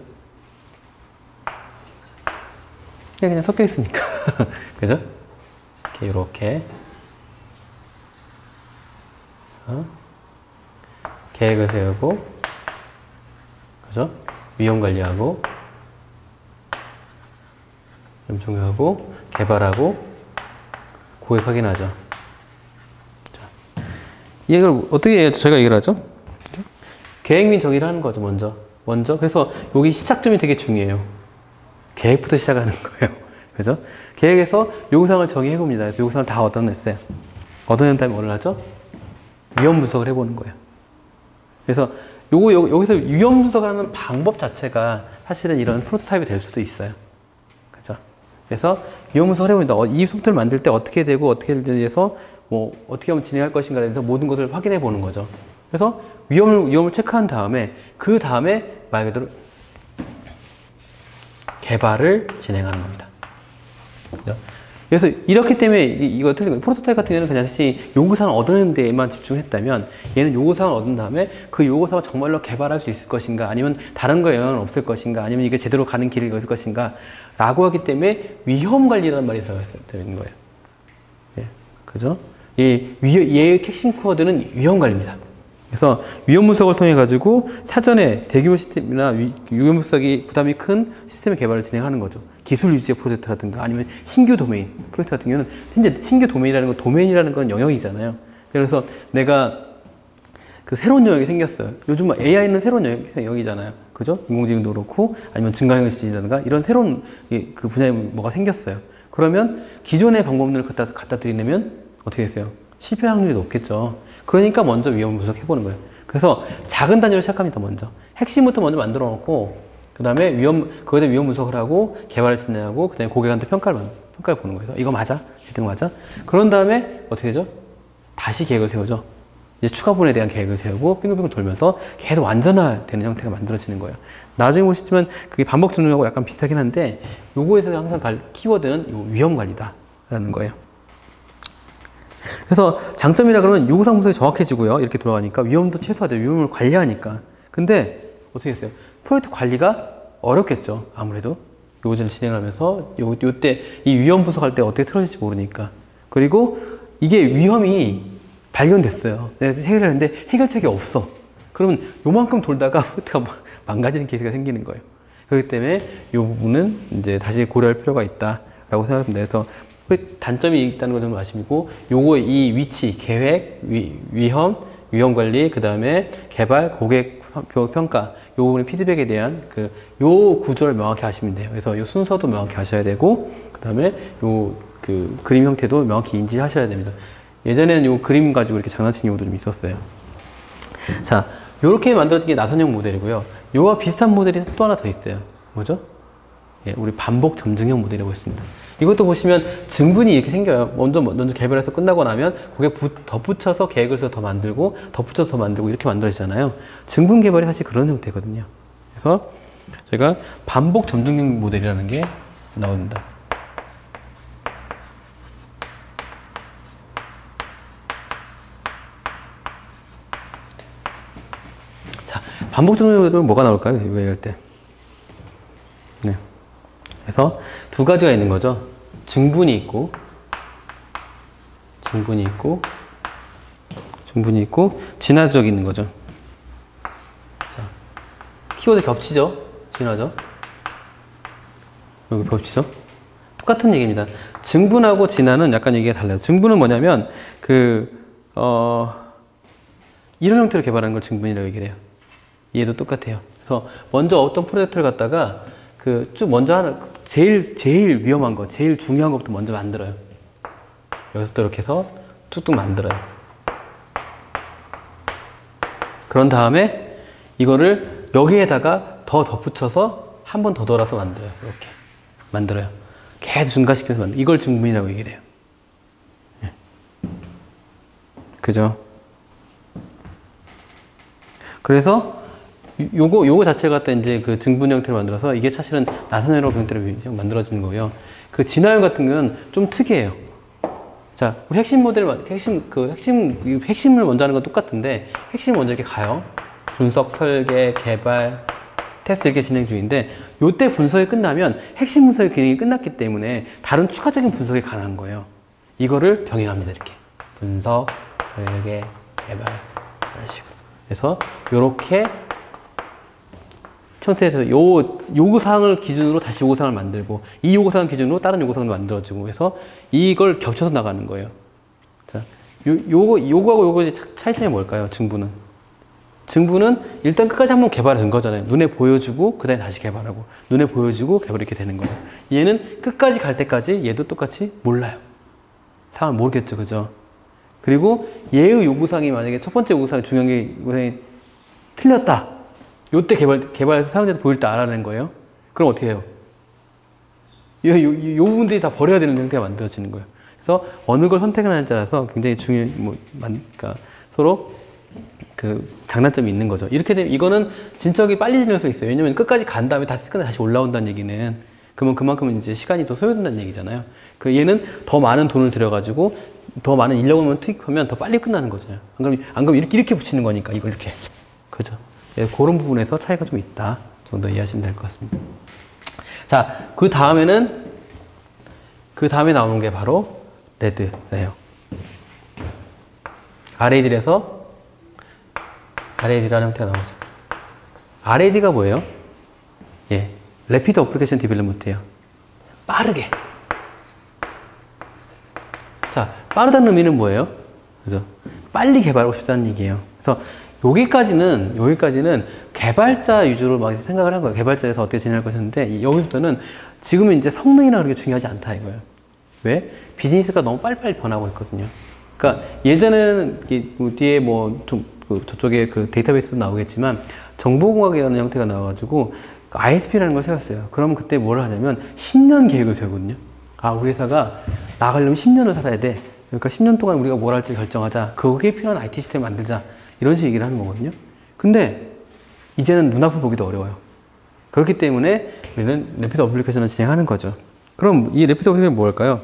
그냥 섞여 있으니까. 그죠? 이렇게. 계획을 세우고, 그죠? 위험 관리하고, 점검하고, 개발하고, 고객 확인하죠. 자, 이걸 어떻게 저희가 얘기를 하죠? 계획 및 정의를 하는 거죠, 먼저. 그래서 여기 시작점이 되게 중요해요. 계획부터 시작하는 거예요. 그죠? 계획에서 요구사항을 정의해봅니다. 그래서 요구사항을 다 얻어냈어요. 얻어낸 다음에 뭐를 하죠? 위험 분석을 해보는 거예요. 그래서 여기서 위험 분석하는 방법 자체가 사실은 이런 프로토타입이 될 수도 있어요. 그죠? 그래서 위험 분석을 해봅니다. 이 소프트웨어를 만들 때 어떻게 되고 어떻게 해서 어떻게 하면 진행할 것인가에 대해서 모든 것을 확인해 보는 거죠. 그래서 위험을 체크한 다음에 그 다음에 말 그대로 개발을 진행하는 겁니다. 그죠? 그래서 이렇기 때문에 이거 틀린 거예요. 프로토타입 같은 경우는 그냥 다시 요구사항을 얻는 데에만 집중했다면 얘는 요구사항을 얻은 다음에 그 요구사항을 정말로 개발할 수 있을 것인가, 아니면 다른 거에 영향은 없을 것인가, 아니면 이게 제대로 가는 길이 있을 것인가 라고 하기 때문에 위험관리라는 말이 들어있는 거예요. 예, 그죠? 얘의 핵심 코어들은 위험관리입니다. 그래서 위험 분석을 통해 가지고 사전에 대규모 시스템이나 위험 분석이 부담이 큰 시스템의 개발을 진행하는 거죠. 기술 유지의 프로젝트라든가 아니면 신규 도메인 프로젝트 같은 경우는 현재 신규 도메인이라는 건 도메인이라는 건 영역이잖아요. 그래서 내가 그 새로운 영역이 생겼어요. 요즘 AI는 새로운 영역이잖아요. 그죠? 인공지능도 그렇고 아니면 증강현실이라든가 이런 새로운 그 분야에 뭐가 생겼어요. 그러면 기존의 방법론을 갖다 드리려면 어떻게 했어요? 실패 확률이 높겠죠. 그러니까 먼저 위험 분석해보는 거예요. 그래서 작은 단위로 시작합니다, 먼저. 핵심부터 먼저 만들어 놓고, 그 다음에 그거에 대해 위험 분석을 하고, 개발을 진행하고, 그 다음에 고객한테 평가를 보는 거예요. 이거 맞아? 제대로 맞아? 그런 다음에 어떻게 되죠? 다시 계획을 세우죠. 이제 추가분에 대한 계획을 세우고, 빙글빙글 돌면서 계속 완전화되는 형태가 만들어지는 거예요. 나중에 보시지만 그게 반복 적용하고 약간 비슷하긴 한데, 요거에서 항상 키워드는 위험 관리다라는 거예요. 그래서 장점이라 그러면 요구사항 분석이 정확해지고요. 이렇게 돌아가니까 위험도 최소화돼요. 위험을 관리하니까. 근데 어떻게 했어요? 프로젝트 관리가 어렵겠죠. 아무래도 요구제를 진행하면서 요때 이 위험 분석할 때 어떻게 틀어질지 모르니까. 그리고 이게 위험이 발견됐어요. 해결하는데 해결책이 없어. 그러면 요만큼 돌다가 프로젝트가 망가지는 케이스가 생기는 거예요. 그렇기 때문에 이 부분은 이제 다시 고려할 필요가 있다라고 생각합니다. 그래서 단점이 있다는 걸 좀 아시고, 요거 이 위치, 계획, 위험 관리, 그 다음에 개발, 고객 평가, 요 부분의 피드백에 대한 요 구조를 명확히 하시면 돼요. 그래서 요 순서도 명확히 하셔야 되고, 그 다음에 요 그림 형태도 명확히 인지하셔야 됩니다. 예전에는 요 그림 가지고 이렇게 장난친 경우도 좀 있었어요. 자, 요렇게 만들어진 게 나선형 모델이고요. 요와 비슷한 모델이 또 하나 더 있어요. 뭐죠? 예, 우리 반복 점증형 모델이라고 있습니다. 이것도 보시면 증분이 이렇게 생겨요. 먼저 개발해서 끝나고 나면 거기에 덧붙여서 계획을 더 만들고, 덧붙여서 더 만들고 이렇게 만들어지잖아요. 증분 개발이 사실 그런 형태거든요. 그래서 제가 반복 점증형 모델이라는 게 나옵니다. 자, 반복 점증형 모델은 뭐가 나올까요? 이거 얘기할 때. 네. 그래서 두 가지가 있는 거죠. 증분이 있고 진화적이 있는 거죠. 자, 키워드 겹치죠? 진화죠? 여기 겹치죠? 똑같은 얘기입니다. 증분하고 진화는 약간 얘기가 달라요. 증분은 뭐냐면 이런 형태로 개발하는 걸 증분이라고 얘기를 해요. 얘도 똑같아요. 그래서 먼저 어떤 프로젝트를 갖다가 쭉 먼저 하는 제일 위험한 거, 제일 중요한 것부터 먼저 만들어요. 여기서부터 이렇게 해서 뚝뚝 만들어요. 그런 다음에 이거를 여기에다가 더 덧붙여서 한 번 더 돌아서 만들어요. 이렇게 만들어요. 계속 증가시켜서 만들어요. 이걸 증분이라고 얘기를 해요. 예. 그죠? 그래서 요거 자체가 갖다 이제 그 증분 형태로 만들어서 이게 사실은 나선형으로 형태로 만들어지는 거고요. 그 진화형 같은 경우는 좀 특이해요. 자, 우리 핵심을 먼저 하는 건 똑같은데, 핵심 먼저 이렇게 가요. 분석, 설계, 개발, 테스트 이렇게 진행 중인데, 요때 분석이 끝나면 핵심 분석의 기능이 끝났기 때문에 다른 추가적인 분석이 가능한 거예요. 이거를 병행합니다, 이렇게. 분석, 설계, 개발, 이런 식으로. 그래서 요렇게 형태에서 요구사항을 기준으로 다시 요구사항을 만들고, 이 요구사항 기준으로 다른 요구사항도 만들어지고 해서 이걸 겹쳐서 나가는 거예요. 자, 요거하고 요거 차이점이 뭘까요? 증분은 일단 끝까지 한번 개발이 된 거잖아요. 눈에 보여주고, 그 다음에 다시 개발하고, 눈에 보여주고, 개발 이렇게 되는 거예요. 얘는 끝까지 갈 때까지 얘도 똑같이 몰라요. 상황을 모르겠죠. 그죠? 그리고 얘의 요구사항이 만약에 첫 번째 요구사항이 중요한 게 요구사항이 틀렸다. 요때 개발해서 사용자한테 보일 때 알아내는 거예요. 그럼 어떻게 해요? 요 부분들이 다 버려야 되는 형태가 만들어지는 거예요. 그래서 어느 걸 선택하느냐에 따라서 굉장히 그러니까 서로 장단점이 있는 거죠. 이렇게 되면 이거는 진척이 빨리 진행할 수 있어요. 왜냐면 끝까지 간 다음에 다시 올라온다는 얘기는 그러면 그만큼 이제 시간이 더 소요된다는 얘기잖아요. 그 얘는 더 많은 돈을 들여가지고 더 많은 인력을 투입하면 더 빨리 끝나는 거잖아요. 안 그러면 이렇게 붙이는 거니까 이걸 이렇게. 그죠? 예, 그런 부분에서 차이가 좀 있다 정도 이해하시면 될 것 같습니다. 자, 그 다음에 나오는 게 바로 레드예요. RAD에서 RAD라는 형태가 나오죠. RAD가 뭐예요? 예, Rapid Application Development예요. 빠르게. 자, 빠르다는 의미는 뭐예요? 그죠? 빨리 개발하고 싶다는 얘기예요. 그래서 여기까지는 개발자 위주로 막 생각을 한 거예요. 개발자에서 어떻게 진행할 것인데, 여기부터는 지금은 이제 성능이나 그런 게 중요하지 않다 이거예요. 왜? 비즈니스가 너무 빨리빨리 변하고 있거든요. 그러니까 예전에는 뒤에 저쪽에 그 데이터베이스도 나오겠지만 정보공학이라는 형태가 나와가지고 ISP라는 걸 세웠어요. 그러면 그때 뭘 하냐면 10년 계획을 세우거든요. 아, 우리 회사가 나가려면 10년을 살아야 돼. 그러니까 10년 동안 우리가 뭘 할지 결정하자. 거기에 필요한 IT 시스템 만들자. 이런 식의 얘기를 하는 거거든요. 근데 이제는 눈앞을 보기도 어려워요. 그렇기 때문에 우리는 래피드 어플리케이션을 진행하는 거죠. 그럼 이 래피드 어플리케이션은 뭘까요?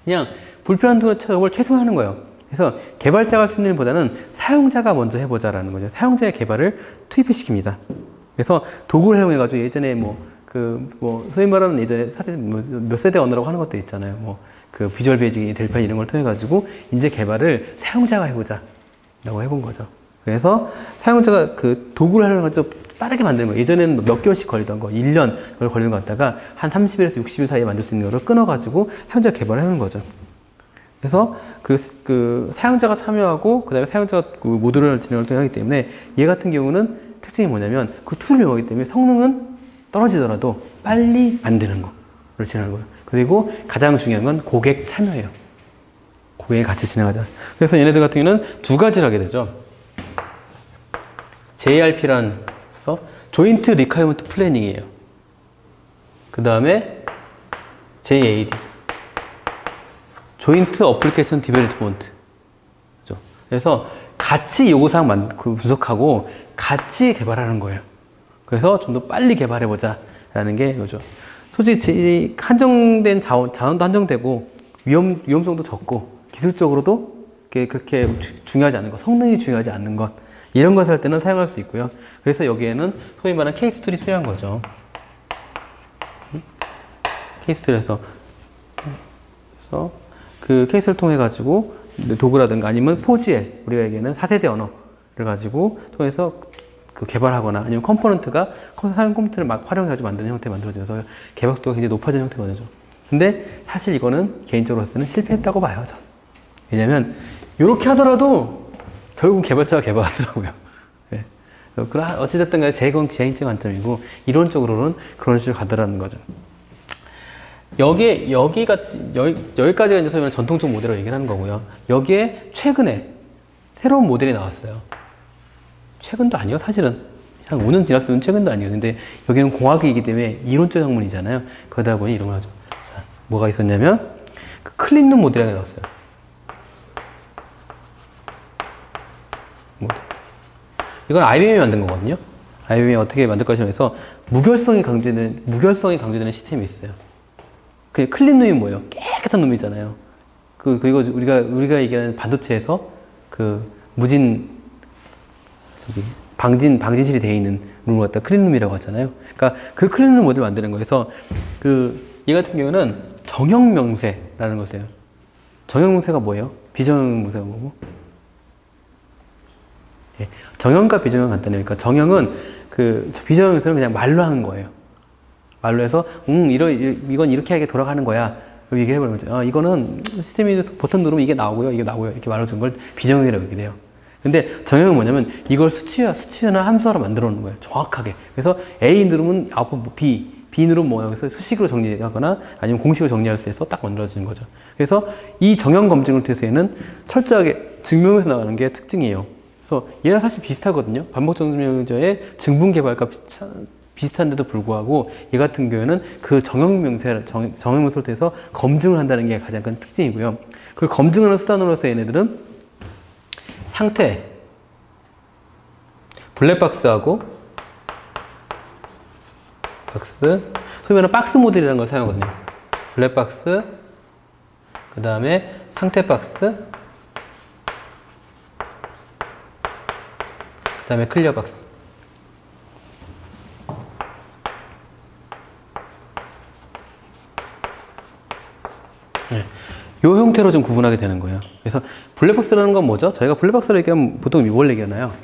그냥 불편한 작업을 최소화하는 거예요. 그래서 개발자가 할 수 있는 일보다는 사용자가 먼저 해보자라는 거죠. 사용자의 개발을 투입시킵니다. 그래서 도구를 사용해가지고 예전에 소위 말하는 예전에 사실 몇 세대 언어라고 하는 것들 있잖아요. 비주얼 베이직, 델파인 이런 걸 통해가지고 이제 개발을 사용자가 해보자 라고 해본 거죠. 그래서 사용자가 그 도구를 활용해가지고 빠르게 만드는 거예요. 예전에는 몇 개월씩 걸리던 거, 1년 걸리는 거 갖다가 한 30일에서 60일 사이에 만들 수 있는 거를 끊어가지고 사용자가 개발을 하는 거죠. 그래서 그 사용자가 참여하고 그 다음에 사용자가 그 모듈을 진행을 하기 때문에 얘 같은 경우는 특징이 뭐냐면 그 툴을 이용하기 때문에 성능은 떨어지더라도 빨리 만드는 거를 진행하는 거예요. 그리고 가장 중요한 건 고객 참여예요. 고객이 같이 진행하자. 그래서 얘네들 같은 경우는 두 가지를 하게 되죠. JRP라는 조인트 리콰이어먼트 플래닝이에요. 그 다음에 JAD죠. 조인트 어플리케이션 디벨롭먼트. 그래서 같이 요구사항 분석하고 같이 개발하는 거예요. 그래서 좀 더 빨리 개발해보자 라는 게 요죠. 솔직히 한정된 자원도 한정되고 위험성도 적고 기술적으로도 그렇게 중요하지 않은 것, 성능이 중요하지 않는 것, 이런 것을 할 때는 사용할 수 있고요. 그래서 여기에는 소위 말하는 케이스 툴이 필요한 거죠. 케이스 툴에서 그 케이스를 통해 가지고 도구라든가 아니면 4GL, 우리가 얘기하는 4세대 언어를 가지고 통해서 그 개발하거나 아니면 컴포넌트가 사용 컴퓨터를 막 활용해가지고 만드는 형태 만들어져서 개발속도가 굉장히 높아지는 형태가 되죠. 근데 사실 이거는 개인적으로 봤을 때는 실패했다고 봐요, 전. 왜냐면 이렇게 하더라도 결국 개발자가 개발하더라고요. 네. 어찌됐든 간에 제 개인적 관점이고 이론적으로는 그런 식으로 가더라는 거죠. 여기까지가 이제 소위 말하는 전통적 모델로 얘기를 하는 거고요. 여기에 최근에 새로운 모델이 나왔어요. 최근도 아니요, 사실은. 한 5년 지났으면 최근도 아니에요. 근데 여기는 공학이기 때문에 이론적 학문이잖아요. 그러다 보니 이런 걸 하죠. 자, 뭐가 있었냐면, 그 클린룸 모델이 나왔어요. 이건 IBM이 만든 거거든요. IBM이 어떻게 만들 것이냐 해서 무결성이 강조되는 시스템이 있어요. 그 클린룸이 뭐예요? 깨끗한 놈이잖아요. 그리고 우리가 얘기하는 반도체에서 그 방진실이 되어 있는 룸을 갖다 클린룸이라고 하잖아요. 그러니까 그 클린룸 모델을 만드는 거에서 얘 같은 경우는 정형명세라는 것이에요. 정형명세가 뭐예요? 비정형명세가 뭐고? 예, 정형과 비정형 간단해요. 그러니까 정형은 비정형명세는 그냥 말로 하는 거예요. 말로 해서 이건 이렇게 하게 돌아가는 거야. 얘기를 해버리는 거죠. 이거는 시스템이 버튼 누르면 이게 나오고요. 이게 나오고요. 이렇게 말해주는 걸 비정형이라고 얘기를 해요. 근데 정형은 뭐냐면 이걸 수치나 함수화로 만들어 놓는 거예요. 정확하게. 그래서 A 누르면 아웃풋 B 누르면 뭐야. 그래서 수식으로 정리하거나 아니면 공식으로 정리할 수 있어서 딱 만들어지는 거죠. 그래서 이 정형 검증을 통해서 얘는 철저하게 증명해서 나가는 게 특징이에요. 그래서 얘랑 사실 비슷하거든요. 반복 증명제의 증분 개발과 비슷한데도 불구하고 얘 같은 경우에는 그 정형명세를 통해서 검증을 한다는 게 가장 큰 특징이고요. 그걸 검증하는 수단으로서 얘네들은 상태, 블랙박스하고 박스, 소위 말하는 박스 모델이라는 걸 사용하거든요. 블랙박스, 그 다음에 상태 박스, 그 다음에 클리어 박스. 네. 요 형태로 좀 구분하게 되는 거예요. 그래서 블랙박스라는 건 뭐죠? 저희가 블랙박스를 얘기하면 보통 이걸 얘기하나요?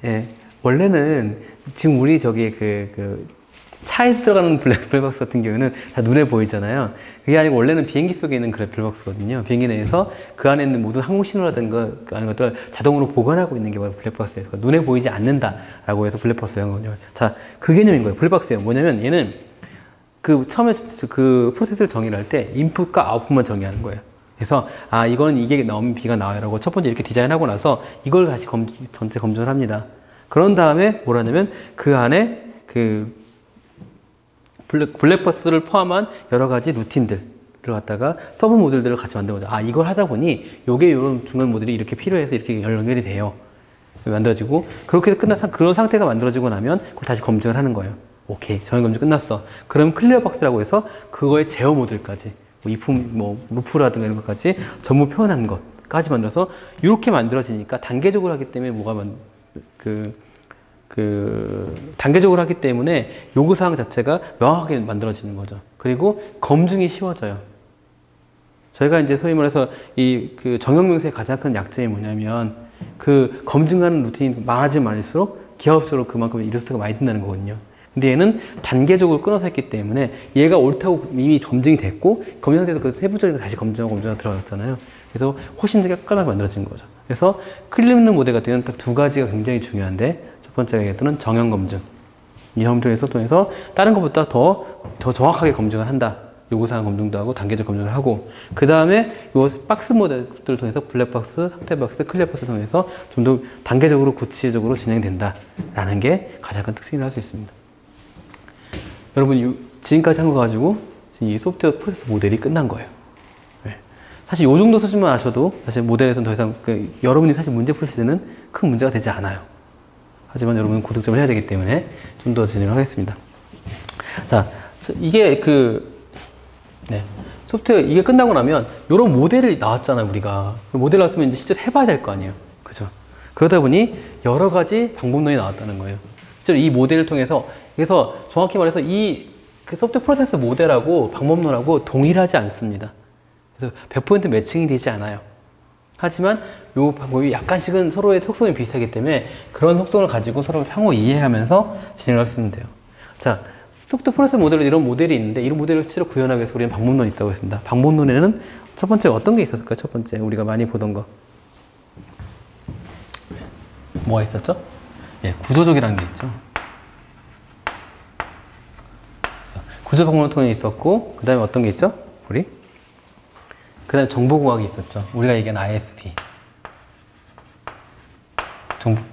예. 원래는 지금 우리 저기 차에서 들어가는 블랙박스 같은 경우는 다 눈에 보이잖아요. 그게 아니고 원래는 비행기 속에 있는 블랙박스거든요. 비행기 내에서 그 안에 있는 모든 항공 신호라든가 아닌 것들을 자동으로 보관하고 있는 게 바로 블랙박스예요. 눈에 보이지 않는다라고 해서 블랙박스를 한 거거든요. 자, 그 개념인 거예요. 블랙박스예요. 뭐냐면 얘는 처음에 프로세스를 정의를 할 때 인풋과 아웃풋만 정의하는 거예요. 그래서 이거는 이게 나오면 B가 나와요라고 첫 번째 이렇게 디자인하고 나서 이걸 다시 전체 검증을 합니다. 그런 다음에 뭘 하냐면 그 안에 블랙박스를 포함한 여러 가지 루틴들을 갖다가 서브 모듈들을 같이 만든 거죠. 이걸 하다 보니 요게 이런 중간 모듈이 이렇게 필요해서 이렇게 연결이 돼요. 만들어지고 그렇게 끝나서 그런 상태가 만들어지고 나면 그걸 다시 검증을 하는 거예요. 오케이, 정의 검증 끝났어. 그럼 클리어 박스라고 해서 그거의 제어 모듈까지 루프라든가 이런 것까지 전부 표현한 것까지 만들어서 이렇게 만들어지니까 단계적으로 하기 때문에 단계적으로 하기 때문에 요구사항 자체가 명확하게 만들어지는 거죠. 그리고 검증이 쉬워져요. 저희가 이제 소위 말해서 정형명세의 가장 큰 약점이 뭐냐면 검증하는 루틴이 많아지면 많을수록 기하급수로 그만큼 리소스가 많이 든다는 거거든요. 근데 얘는 단계적으로 끊어서 했기 때문에 얘가 옳다고 이미 검증이 됐고 검증 상태에서 그 세부적인 거 다시 검증하고 들어갔잖아요. 그래서 훨씬 더 깔끔하게 만들어진 거죠. 그래서 클립는 모델 같은 경우는 딱 두 가지가 굉장히 중요한데 첫 번째가 얘기했던 정형 검증. 이 형태에서 통해서 다른 것보다 더 정확하게 검증을 한다. 요구사항 검증도 하고 단계적 검증을 하고 그 다음에 요 박스 모델들을 통해서 블랙박스, 상태박스, 클리어박스를 통해서 좀 더 단계적으로 구체적으로 진행된다라는 게 가장 큰 특징이라 할 수 있습니다. 여러분 지금까지 한 거 가지고 이 소프트웨어 프로세스 모델이 끝난 거예요. 네. 사실 이 정도 수준만 아셔도 사실 모델에서는 더 이상 여러분이 사실 문제 풀 때는 큰 문제가 되지 않아요. 하지만 여러분은 고득점을 해야 되기 때문에 좀 더 진행을 하겠습니다. 자, 이게 소프트웨어 이게 끝나고 나면 이런 모델이 나왔잖아요, 우리가. 모델 나왔으면 이제 실제로 해봐야 될 거 아니에요. 그죠? 그러다 보니 여러 가지 방법론이 나왔다는 거예요. 실제로 이 모델을 통해서 그래서 정확히 말해서 소프트웨어 프로세스 모델하고 방법론하고 동일하지 않습니다. 그래서 100% 매칭이 되지 않아요. 하지만 이 방법이 약간씩은 서로의 속성이 비슷하기 때문에 그런 속성을 가지고 서로 상호 이해하면서 진행할 수 있는 돼요. 자, 소프트웨어 프로세스 모델은 이런 모델이 있는데 이런 모델을 실제로 구현하기 위해서 우리는 방법론이 있다고 했습니다. 방법론에는 첫 번째 어떤 게 있었을까요? 첫 번째 우리가 많이 보던 거 뭐가 있었죠? 예, 구조적이라는 게 있죠. 구조 방법론 통해 있었고 그 다음에 어떤 게 있죠? 그 다음에 정보공학이 있었죠. 우리가 얘기하는 ISP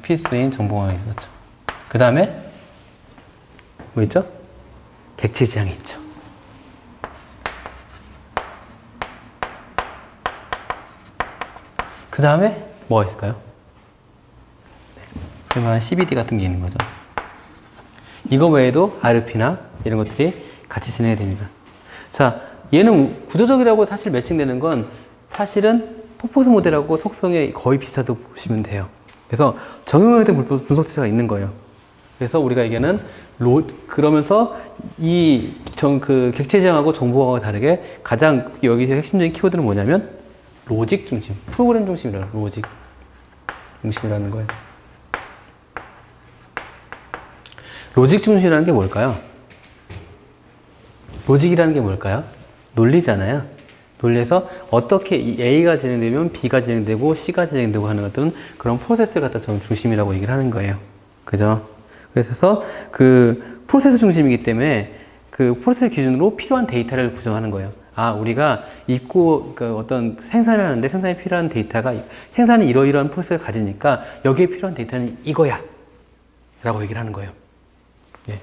필수인 정보공학이 있었죠. 그 다음에 뭐 있죠? 객체 지향이 있죠. 그 다음에 뭐가 있을까요? 소위 말하는 CBD 같은 게 있는 거죠. 이거 외에도 RP나 이런 것들이 같이 진행이 됩니다. 자, 얘는 구조적이라고 사실 매칭되는 건 사실은 퍼포스 모델하고 속성이 거의 비슷하다고 보시면 돼요. 그래서 정형화된 분석체가 있는 거예요. 그래서 우리가 얘기하는 그러면서 객체 지향하고 정보하고 다르게 가장 여기서 핵심적인 키워드는 뭐냐면 로직 중심, 프로그램 중심이라는 로직 중심이라는 거예요. 로직 중심이라는 게 뭘까요? 로직이라는 게 뭘까요? 논리잖아요. 논리에서 어떻게 A가 진행되면 B가 진행되고 C가 진행되고 하는 것들은 그런 프로세스를 갖다 좀 중심이라고 얘기를 하는 거예요. 그죠? 그래서 프로세스 중심이기 때문에 프로세스 기준으로 필요한 데이터를 구성하는 거예요. 우리가 어떤 생산을 하는데 생산에 필요한 데이터가 생산이 이러이러한 프로세스를 가지니까 여기에 필요한 데이터는 이거야 라고 얘기를 하는 거예요. 예.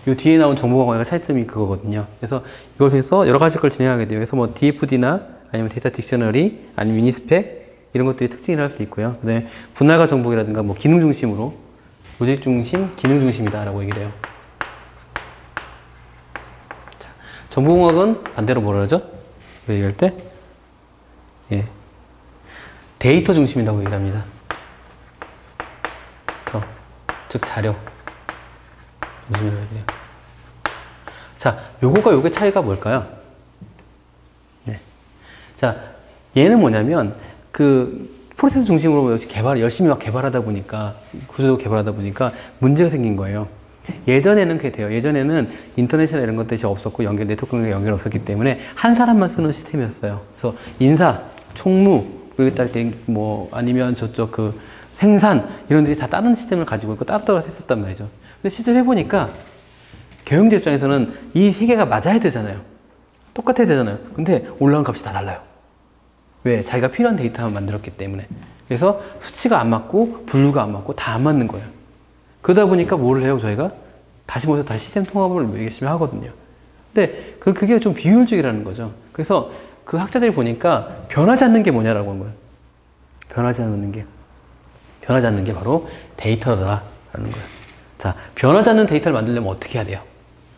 이 뒤에 나온 정보공학의 차이점이 그거거든요. 그래서 이걸 통해서 여러 가지 걸 진행하게 돼요. 그래서 뭐 DFD나 아니면 데이터 딕셔너리 아니면 유니스펙 이런 것들이 특징이라 할 수 있고요. 그 다음에 분할과 정복이라든가 뭐 기능 중심으로 로직 중심, 기능 중심이다 라고 얘기를 해요. 정보공학은 반대로 뭐라 그러죠? 얘기할 때? 예. 데이터 중심이라고 얘기를 합니다. 즉, 자료. 중심이라고 해요. 자, 요거가 요게 차이가 뭘까요? 네. 자, 얘는 뭐냐면, 프로세스 중심으로 역시 열심히 막 개발하다 보니까, 구조도 개발하다 보니까 문제가 생긴 거예요. 예전에는 그게 돼요. 예전에는 인터넷이나 이런 것들이 없었고, 네트워크가 연결 없었기 때문에 한 사람만 쓰는 시스템이었어요. 그래서 인사, 총무, 그리고 딱 아니면 저쪽 생산, 이런 들이 다 다른 시스템을 가지고 있고 따로따로 했었단 말이죠. 근데 실제로 해보니까 경영자 입장에서는 이 세 개가 맞아야 되잖아요. 똑같아야 되잖아요. 근데 올라온 값이 다 달라요. 왜? 자기가 필요한 데이터만 만들었기 때문에. 그래서 수치가 안 맞고 분류가 안 맞고 다 안 맞는 거예요. 그러다 보니까 뭐를 해요, 저희가? 다시 모여서 다시 시스템 통합을 열심히 하거든요. 근데 그게 좀 비효율적이라는 거죠. 그래서 그 학자들이 보니까 변하지 않는 게 뭐냐라고 한 거예요. 변하지 않는 게 바로 데이터다라는 거예요. 자, 변하지 않는 데이터를 만들려면 어떻게 해야 돼요?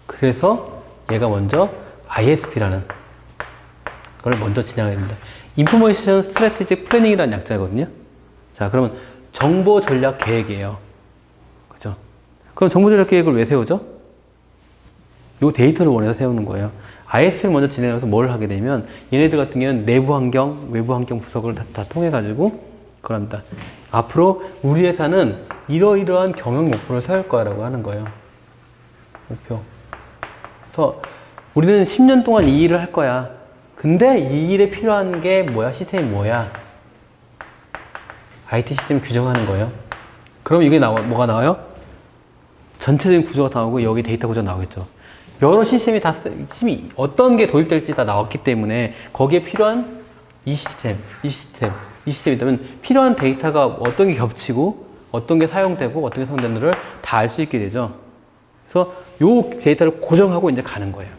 그래서 얘가 먼저 ISP라는 걸 먼저 진행해야 됩니다. 인포메이션 스트래티직 플래닝이라는 약자거든요. 자, 그러면 정보 전략 계획이에요. 그죠? 그럼 정보 전략 계획을 왜 세우죠? 요 데이터를 원해서 세우는 거예요. ISP를 먼저 진행해서 뭘 하게 되면 얘네들 같은 경우는 내부 환경, 외부 환경 분석을 다 통해가지고 그걸 합니다. 앞으로 우리 회사는 이러이러한 경영 목표를 세울 거라고 하는 거예요. 목표. 그래서 우리는 10년 동안 이 일을 할 거야. 근데 이 일에 필요한 게 뭐야? 시스템이 뭐야? IT 시스템 규정하는 거예요. 그럼 이게 뭐가 나와요? 전체적인 구조가 나오고 여기 데이터 구조가 나오겠죠. 여러 시스템이 어떤 게 도입될지 다 나왔기 때문에 거기에 필요한 이 시스템이 되면 필요한 데이터가 어떤 게 겹치고 어떤 게 사용되고 어떤 게 사용되는지를 다 알 수 있게 되죠. 그래서 요 데이터를 고정하고 이제 가는 거예요.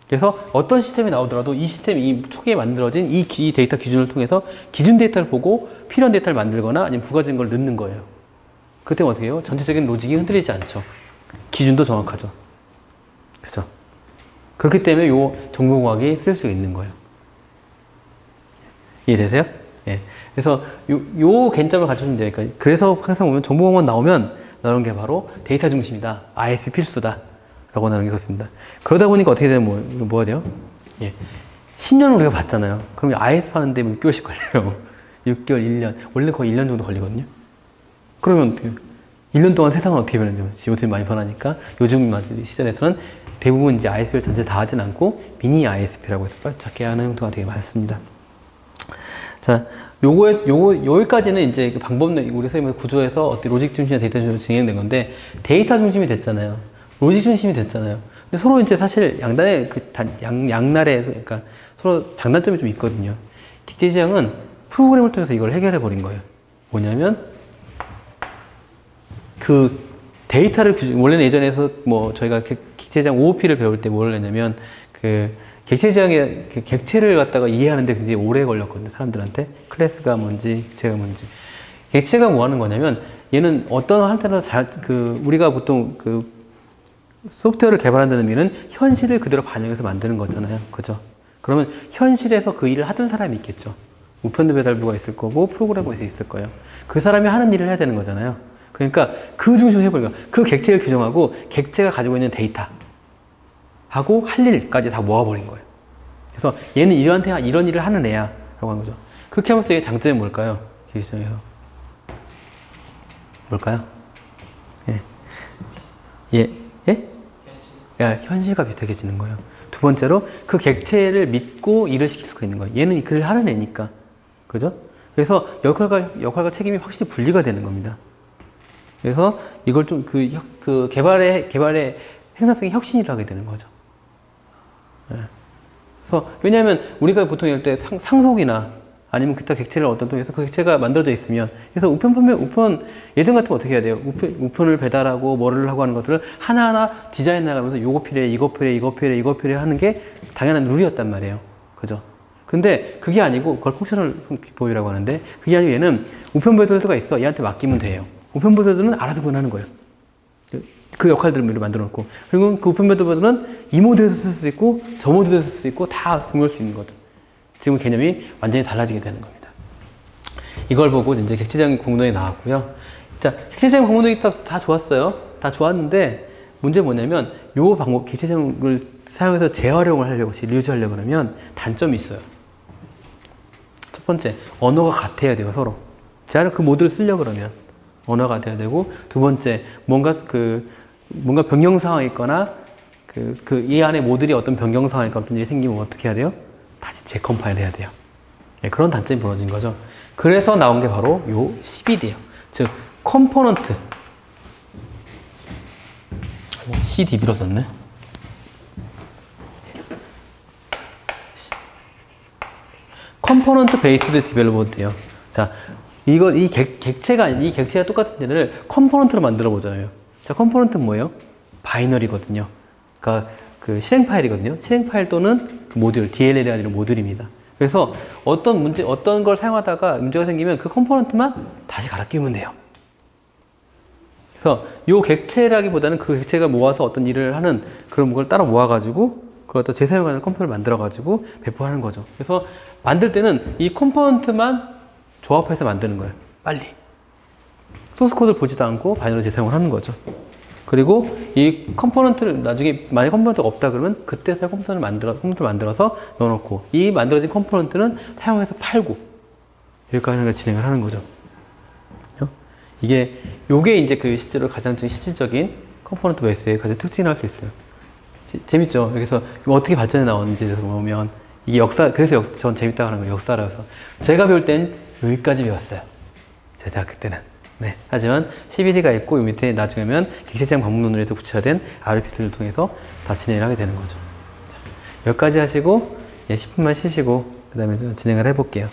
그래서 어떤 시스템이 나오더라도 이 시스템이 초기에 만들어진 이 데이터 기준을 통해서 기준 데이터를 보고 필요한 데이터를 만들거나 아니면 부가적인 걸 넣는 거예요. 그때 어떻게 해요? 전체적인 로직이 흔들리지 않죠. 기준도 정확하죠. 그죠? 그렇기 때문에 요 정보공학이 쓸 수 있는 거예요. 이해되세요? 예. 그래서 요 관점을 가져주면 되니까. 그래서 항상 보면 정보공학 나오는 게 바로 데이터 중심이다. ISP 필수다. 라고 나오는 게 그렇습니다. 그러다 보니까 어떻게 되면 뭐가 돼요? 예. 10년을 우리가 봤잖아요. 그럼 ISP 하는데 6개월씩 걸려요. 6개월, 1년. 원래 거의 1년 정도 걸리거든요. 그러면 어떻게 1년 동안 세상은 어떻게 변했는지 요즘 많이 변하니까 요즘 시절에서는 대부분 이제 ISP를 전체 다 하진 않고 미니 ISP라고 해서 작게 하는 형태가 되게 많습니다. 자, 여기까지는 이제 우리 소위 구조에서 어떤 로직 중심이나 데이터 중심으로 진행된 건데, 데이터 중심이 됐잖아요. 로직 중심이 됐잖아요. 근데 서로 이제 사실 양날에, 그러니까 서로 장단점이 좀 있거든요. 객체지향은 프로그램을 통해서 이걸 해결해 버린 거예요. 뭐냐면, 데이터를 원래는 예전에서 저희가 객체지향 OOP를 배울 때 뭘 했냐면, 객체지향의 객체를 갖다가 이해하는데 굉장히 오래 걸렸거든요, 사람들한테. 클래스가 뭔지, 객체가 뭔지. 객체가 뭐 하는 거냐면, 얘는 어떤 한테나 우리가 보통 소프트웨어를 개발한다는 의미는 현실을 그대로 반영해서 만드는 거잖아요. 그죠? 그러면 현실에서 그 일을 하던 사람이 있겠죠. 우편도 배달부가 있을 거고, 프로그래머가 있을 거예요. 그 사람이 하는 일을 해야 되는 거잖아요. 그러니까 그 중심으로 해버리는 거예요. 그 객체를 규정하고, 객체가 가지고 있는 데이터 하고 할 일까지 다 모아버린 거예요. 그래서 얘는 이런 일을 하는 애야 라고 하는 거죠. 그렇게 하면서 이게 장점이 뭘까요? 기술적에서 뭘까요? 예. 예? 예? 현실과 비슷해지는 거예요. 두 번째로 그 객체를 믿고 일을 시킬 수가 있는 거예요. 얘는 그 일을 하는 애니까. 그죠? 그래서 역할과 책임이 확실히 분리가 되는 겁니다. 그래서 이걸 좀 개발의 생산성의 혁신이라고 하게 되는 거죠. 예. 그래서 왜냐하면 우리가 보통 이럴 때 상속이나 아니면 기타 객체를 어떤 통해서 그 객체가 만들어져 있으면, 그래서 우편 예전 같으면 어떻게 해야 돼요? 우편을 배달하고 뭐를 하고 하는 것들을 하나하나 디자인 나가면서 요거 필요해, 이거 필요해, 이거 필요해, 이거 필요해 하는 게 당연한 룰이었단 말이에요. 그죠? 근데 그게 아니고 그걸 펑셔널 보유라고 하는데, 그게 아니고 얘는 우편 배달소가 있어. 얘한테 맡기면 돼요. 우편 배달소는 알아서 보내는 거예요. 그 역할들을 미리 만들어 놓고, 그리고 그 우편배도는 이 모드에서 쓸 수 있고 저 모드에서 쓸 수 있고 다 공유할 수 있는 거죠. 지금 개념이 완전히 달라지게 되는 겁니다. 이걸 보고 이제 객체적인 공동이 나왔고요. 자, 객체적인 공동이 다 좋았어요. 다 좋았는데 문제는 뭐냐면 요 방법, 객체적을 사용해서 재활용을 하려고, 리유즈하려고 하면 단점이 있어요. 첫 번째, 언어가 같아야 돼요, 서로. 제가 그 모드를 쓰려고 그러면 언어가 돼야 되고, 두 번째, 뭔가 변경 상황이 있거나 이 안에 모듈이 어떤 변경 상황이 있거나 어떤 일이 생기면 어떻게 해야 돼요? 다시 재컴파일 해야 돼요. 네, 그런 단점이 벌어진 거죠. 그래서 나온 게 바로 요 CBD예요. 즉, 컴포넌트. CDB로 썼네. 컴포넌트 베이스드 디벨로퍼인데요. 자, 이 객체가 똑같은 얘를 컴포넌트로 만들어 보잖아요. 자, 컴포넌트는 뭐예요? 바이너리거든요. 그러니까 그 실행 파일이거든요. 실행 파일 또는 그 모듈, DLL이 아니라 모듈입니다. 그래서 어떤 걸 사용하다가 문제가 생기면 그 컴포넌트만 다시 갈아 끼우면 돼요. 그래서 요 객체라기보다는 그 객체가 모아서 어떤 일을 하는 그런 걸 따로 모아가지고 그걸 또 재사용하는 컴포넌트를 만들어가지고 배포하는 거죠. 그래서 만들 때는 이 컴포넌트만 조합해서 만드는 거예요. 빨리. 소스 코드를 보지도 않고 바이너리 재사용을 하는 거죠. 그리고 이 컴포넌트를 나중에 만약 컴포넌트가 없다 그러면 그때서야 컴포넌트를 만들어서 넣어놓고, 이 만들어진 컴포넌트는 사용해서 팔고, 여기까지 진행을 하는 거죠. 요게 이제 그 실제로 가장 실질적인 컴포넌트 베이스의 가장 특징을 할 수 있어요. 재밌죠? 여기서 어떻게 발전해 나왔는지에 대해서 보면 이게 그래서 전 재밌다고 하는 거예요. 역사라서. 제가 배울 땐 여기까지 배웠어요. 제 대학교 때는. 네. 하지만 CBD가 있고 요 밑에 나중에면 객체지향 방문론으로 구체화된 RPT를 통해서 다 진행을 하게 되는 거죠. 여기까지 하시고 10분만 쉬시고 그 다음에 좀 진행을 해볼게요.